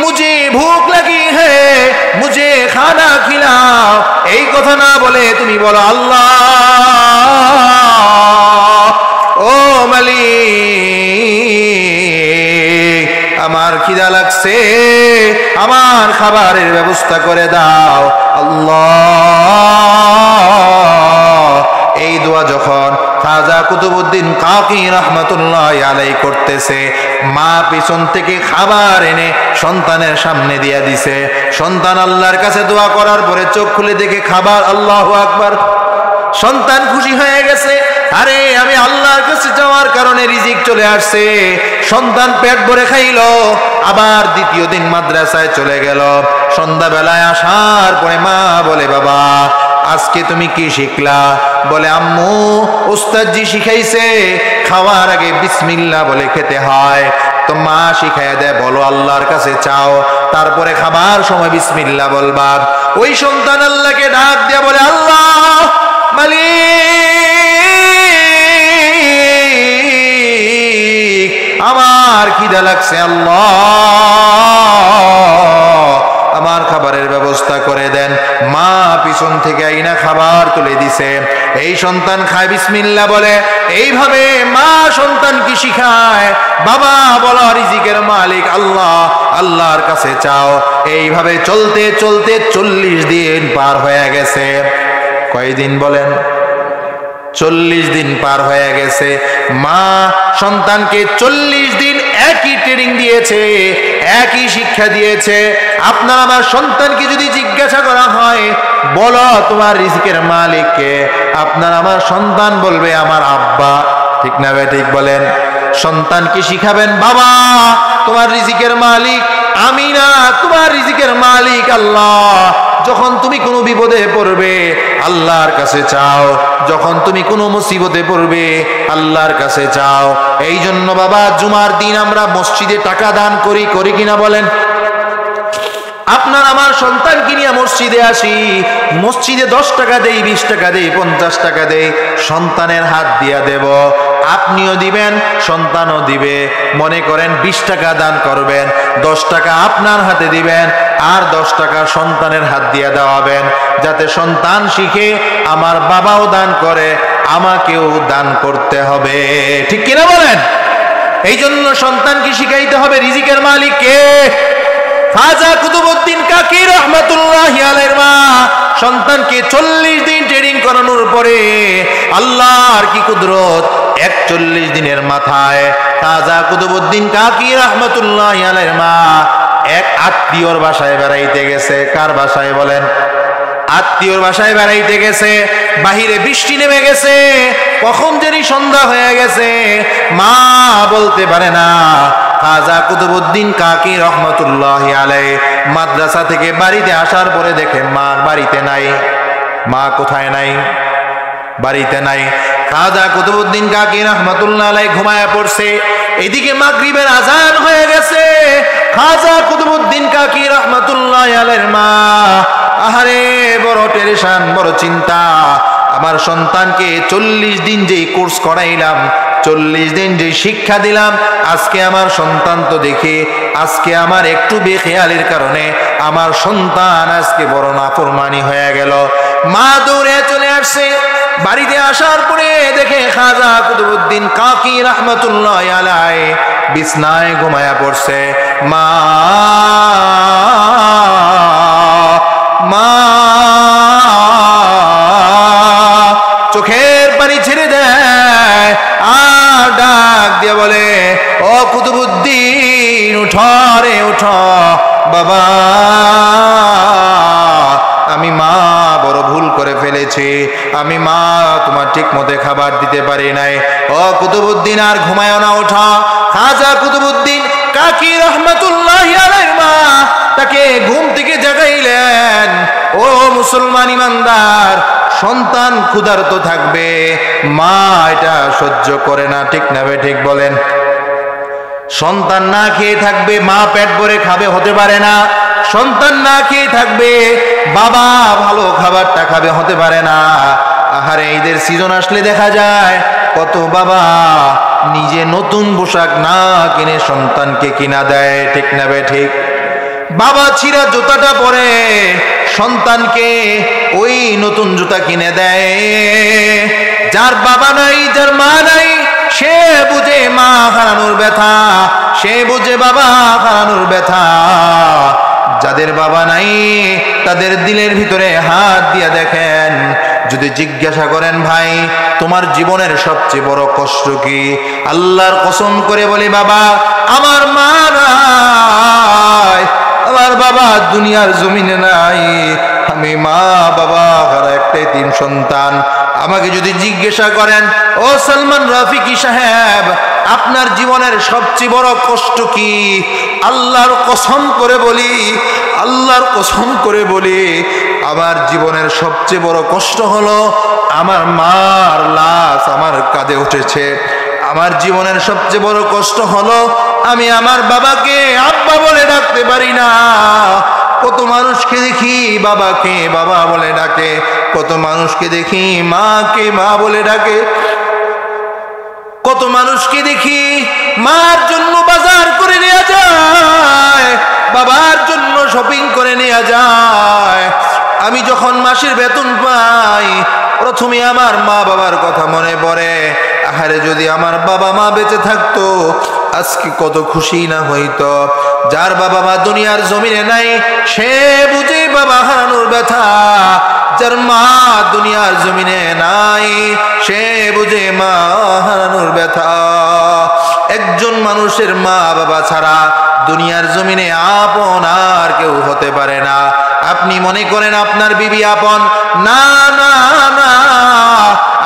মুঝে ভুক লাগি হে মুঝে খানা খিলাও। এই কথা না বলে তুমি বলো আল্লাহ ও মালিক আমার খিদা লাগছে, আমার খাবারের ব্যবস্থা করে দাও আল্লাহ। এই দোয়া যখন খাজা কুতুবউদ্দিন কাকি রহমাতুল্লাহ আলাইহি করতেছে, মা পিছন থেকে খাবার এনে সন্তানের সামনে দিয়া দিছে। সন্তান আল্লাহর কাছে দোয়া করার পরে চোখ খুলে দেখে খাবার, আল্লাহু আকবার। সন্তান খুশি হয়ে গেছে, আরে আমি আল্লাহর কাছে যাওয়ার কারণে রিজিক চলে আসছে। সন্তান পেট ভরে খাইলো, আবার দ্বিতীয় দিন মাদ্রাসায় চলে গেল। সন্ধ্যাবেলায় আসার পরে মা বলে, বাবা আজকে তুমি কি শিখলা? বলে আম্মু উস্তাদজি শিখাইছে খাওয়ার আগে বিসমিল্লাহ বলে খেতে হয়। তো মা শিখাইয়া দেয়, বলো আল্লাহর কাছে চাও, তারপরে খাবার সময় বিসমিল্লাহ বলবা। ওই সন্তান আল্লাহকে ডাক দিয়ে বলে, আল্লাহ মালিক আমার খিদা লাগছে, আল্লাহ আমার খাবারের ব্যবস্থা করে দেন। মা পিছন থেকে আইনা খাবার তুলে দিছে। এই সন্তান খায় বিসমিল্লাহ বলে। এইভাবে মা সন্তান কি শিখায়, বাবা বলো রিজিকের মালিক আল্লাহ, আল্লাহর কাছে চাও। এইভাবে চলতে চলতে 40 দিন পার হয়ে গেছে। কয়দিন বলেন? 40 দিন পার হয়ে গেছে। মা সন্তানকে 40 দিন একই ট্রেনিং দিয়েছে, একই শিক্ষা দিয়েছে। আপনার আমার সন্তানকে যদি জিজ্ঞাসা করা হয়, বলো তোমার রিজিকের মালিক কে, আপনার আমার সন্তান বলবে আমার আব্বা। ঠিক না ভাই? ঠিক বলেন। সন্তান কি শিখাবেন, বাবা তোমার রিজিকের মালিক আমি না, তোমার রিজিকের মালিক আল্লাহ। যখন তুমি কোনো বিপদে পড়বে আল্লাহর কাছে চাও, যখন তুমি কোনো মুসিবতে পড়বে আল্লাহর কাছে চাও। এই জন্য বাবা জুমার দিন আমরা মসজিদে টাকা দান করি, করি কিনা বলেন? আপনার আমার সন্তানকে নিয়ে মসজিদে আসি, মসজিদে 10 টাকা দেই, 20 টাকা দেই, 50 টাকা দেই, সন্তানের হাত দিয়া দেব। আপনিও দিবেন, সন্তানও দিবে। মনে করেন 20 টাকা দান করবেন, 10 টাকা আপনার হাতে দিবেন, আর 10 টাকা সন্তানের হাত দিয়ে দেওয়াবেন, যাতে সন্তান শিখে আমার বাবাও দান করে, আমাকেও দান করতে হবে। ঠিক কিনা বলেন? এই জন্য সন্তানকে শিখাইতে হবে রিজিকের মালিক কে। খাজা কুতুবউদ্দিন কাকি রহমাতুল্লাহি আলাইহির মা সন্তানকে 40 দিন ট্রেনিং করানোর পরে আল্লাহর কি কুদরত, 41 দিনের মাথায় খাজা কুতুবউদ্দিন কাকি রহমাতুল্লাহি আলাইহির মা এক আত্মীয়র বাসায় বেড়াইতে গেছে। কার বাসায় বলেন? আত্মীয়র বাসায় বেড়াইতে গেছে। বাহিরে বৃষ্টি নেমে গেছে, কখন জানি সন্ধ্যা হয়ে গেছে, মা বলতে পারে না। খাজা কুতুবউদ্দিন কাকি রহমাতুল্লাহি আলাইহি মাদ্রাসা থেকে বাড়িতে আসার পরে দেখে মা বাড়িতে নাই। মা কোথায় নাই? বাড়িতে নাই। খাজা কুতুবউদ্দিন কাকি রহমাতুল্লাহি আলাইহি ঘুমায়া পড়ছে। এদিকে মাগরিবের আজান হয়ে গেছে। খাজা কুতুবউদ্দিন কাকি রহমাতুল্লাহি আলাইহির মা আহারে বড় টেনশন, বড় চিন্তা। আমার সন্তানকে 40 দিন যেই কোর্স করাইলাম, 40 দিন যে শিক্ষা দিলাম, আজকে আমার সন্তান তো দেখে আজকে আমার একটু বেখেয়ালির কারণে আমার সন্তান আজকে বড় নাফরমানি হয়ে গেল। মা দৌড়ে চলে আসছে। বাড়িতে আসার পরে দেখে খাজা কুতুবউদ্দিন কাকি রহমাতুল্লাহি আলাইহি বিছনায় ঘুমায়া পড়ছে। মা মা চোখের পানি ছেড়ে দেয় আর ডাক দিয়ে বলে, ও কুতুবউদ্দিন উঠো রে উঠো। বাবা আমি মা বড় ভুল করে ফেলেছি, আমি মা তোমার ঠিক মতো খাবার দিতে পারি নাই। ও কুতুবউদ্দিন আর ঘুমায় না, ওঠা। খাজা কুতুবউদ্দিন কাকি রহমাতুল্লাহি আলাইহির মা তাকে ঘুম থেকে জাগাইলেন। ও মুসলমান ইমানদার, সন্তান ক্ষুধার্ত থাকবে, মা এটা সহ্য করে না। ঠিক না বে ঠিক বলেন? সন্তান না খেয়ে থাকবে, মা পেট ভরে খাবে, হতে পারে না। সন্তান না খেয়ে থাকবে, বাবা ভালো খাবারটা খাবে, হতে পারে না। আহারে ঈদের সিজন আসলে দেখা যায় কত বাবা নিজে নতুন পোশাক না কিনে সন্তানকে কিনা দেয়, ঠিক না বে ঠিক? বাবা ছিঁড়া জুতাটা পরে সন্তানকে ওই নতুন জুতা কিনে দেয়। যার বাবা নাই, যার মা নাই, সে বুঝে মা হারানোর ব্যথা, সে বুঝে বাবা হারানোর ব্যথা। যাদের বাবা নাই তাদের দিলের ভিতরে হাত দিয়ে দেখেন, যদি জিজ্ঞাসা করেন ভাই তোমার জীবনের সবচেয়ে বড় কষ্ট কি, আল্লাহর কসম করে বলি বাবা আমার মা নাই, আমার বাবা দুনিয়ার জমিনে নাই, আমি মা বাবা হারা একটাই তিন সন্তান। আমাকে যদি জিজ্ঞাসা করেন ও সালমান রাফিকি সাহেব আপনার জীবনের সবচেয়ে বড় কষ্ট কি, আল্লাহর কসম করে বলি, আল্লাহর কসম করে বলি আমার জীবনের সবচেয়ে বড় কষ্ট হলো আমার মার লাশ আমার কাঁধে উঠেছে। আমার জীবনের সবচেয়ে বড় কষ্ট হলো আমি আমার বাবাকে আব্বা বলে ডাকতে পারি না। কত মানুষকে দেখি বাবাকে বাবা বলে ডাকে, কত মানুষকে দেখি মাকে মা বলে ডাকে, কত মানুষকে দেখি মার জন্য বাজার করে নিয়ে যায়, বাবার জন্য শপিং করে নিয়ে যায়। আমি যখন মাসের বেতন পাই প্রথমে আমার মা বাবার কথা মনে পড়ে, আহারে যদি আমার বাবা মা বেঁচে থাকতো আজকে কত খুশি না হইতো। যার বাবা মা দুনিয়ার জমিনে নাই সে বুঝে বাবা হারানোর ব্যথা, যার মা দুনিয়ার জমিনে নাই সে বুঝে মা হারানোর ব্যথা। একজন মানুষের মা বাবা ছাড়া দুনিয়ার জমিনে আপন আর কেউ হতে পারে না। আপনি মনে করেন আপনার বিবি আপন, না না না,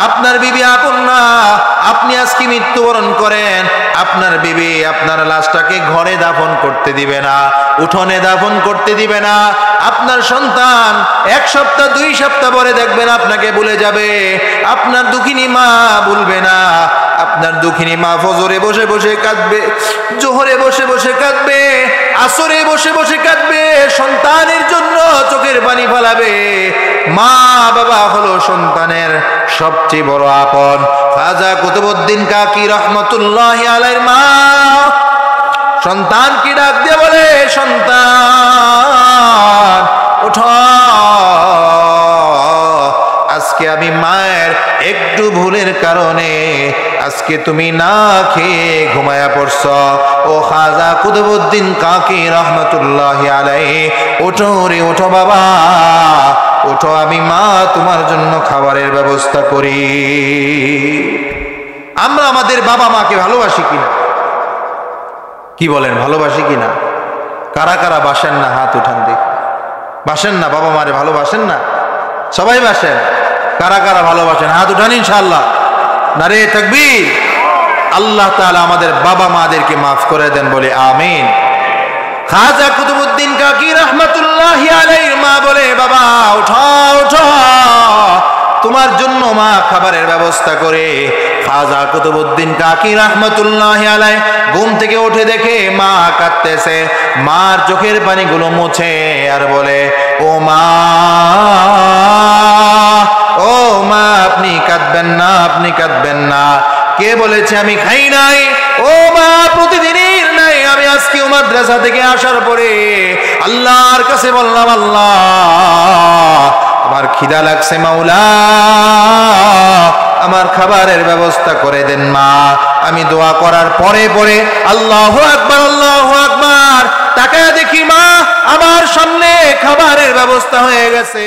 আপনার বিবি আপন না। আপনি আজকে মৃত্যুবরণ করেন, আপনার বিবি আপনার লাশটাকে ঘরে দাফন করতে দিবে না, উঠোনে দাফন করতে দিবে না। আপনার সন্তান এক সপ্তাহ 2 সপ্তাহ পরে দেখবেন আপনাকে ভুলে যাবে, আপনার দুঃখিনী মা ভুলবে না। আপনার দুঃখিনী মা ফজরে বসে বসে কাঁদবে, জোহরে বসে বসে কাঁদবে, আসরে বসে বসে কাঁদবে, সন্তানের জন্য চোখের পানি ফেলাবে। মা বাবা হলো সন্তানের সবচেয়ে বড় আপন। খাজা কুতুবউদ্দিন কাকি রহমতুল্লাহি আলাইহির মা সন্তানকে ডাক দিয়ে বলে, সন্তান ওঠো, আজকে আমি মায়ের একটু ভুলের কারণে আজকে তুমি না খেয়ে ঘুমায়া পড়ছ। ও খাজা কুতুবউদ্দিন কাকি রহমতুল্লাহি আলাইহি ওঠো রে ওঠো বাবা ওঠো, আমি মা তোমার জন্য খাবারের ব্যবস্থা করি। আমরা আমাদের বাবা মাকে ভালোবাসি কিনা, কি বলেন ভালোবাসি কিনা? কারা কারা বাসেন না হাত উঠান দেখ, বাসেন না বাবা মারে ভালোবাসেন না? সবাই বাসেন। কারা কারা ভালোবাসেন হাত উঠান ইনশাআল্লাহ। নারে তাকবীর। আল্লাহ তাআলা আমাদের বাবা মাদেরকে মাফ করে দেন, বলে আমিন। খাজা কুতুবউদ্দিন কাকি রহমতুল্লাহি আলাইহির মা বলে, বাবা ওঠো ওঠো, তোমার জন্য মা খাবারের ব্যবস্থা করে। খাজা কুতুবউদ্দিন কাকি রহমতুল্লাহি আলাইহি ঘুম থেকে উঠে দেখে মা কাঁদতেছে, মার চোখের পানিগুলো মুছে আর বলে, ও মা, ও মা আপনি কাঁদবেন না, আপনি কাঁদবেন না। কে বলেছে আমি খাই নাই? ও মা প্রতিদিনের নাই, আমি আজকে মাদ্রাসা থেকে আসার পরে আল্লাহর কাছে বললাম, আল্লাহ আমার খিদা লাগছে, মাওলা আমার খাবারের ব্যবস্থা করে দেন মা। আমি দোয়া করার পরে পরে আল্লাহু আকবার, আল্লাহু আকবার, তাকায় দেখি মা আমার সামনে খাবারের ব্যবস্থা হয়ে গেছে।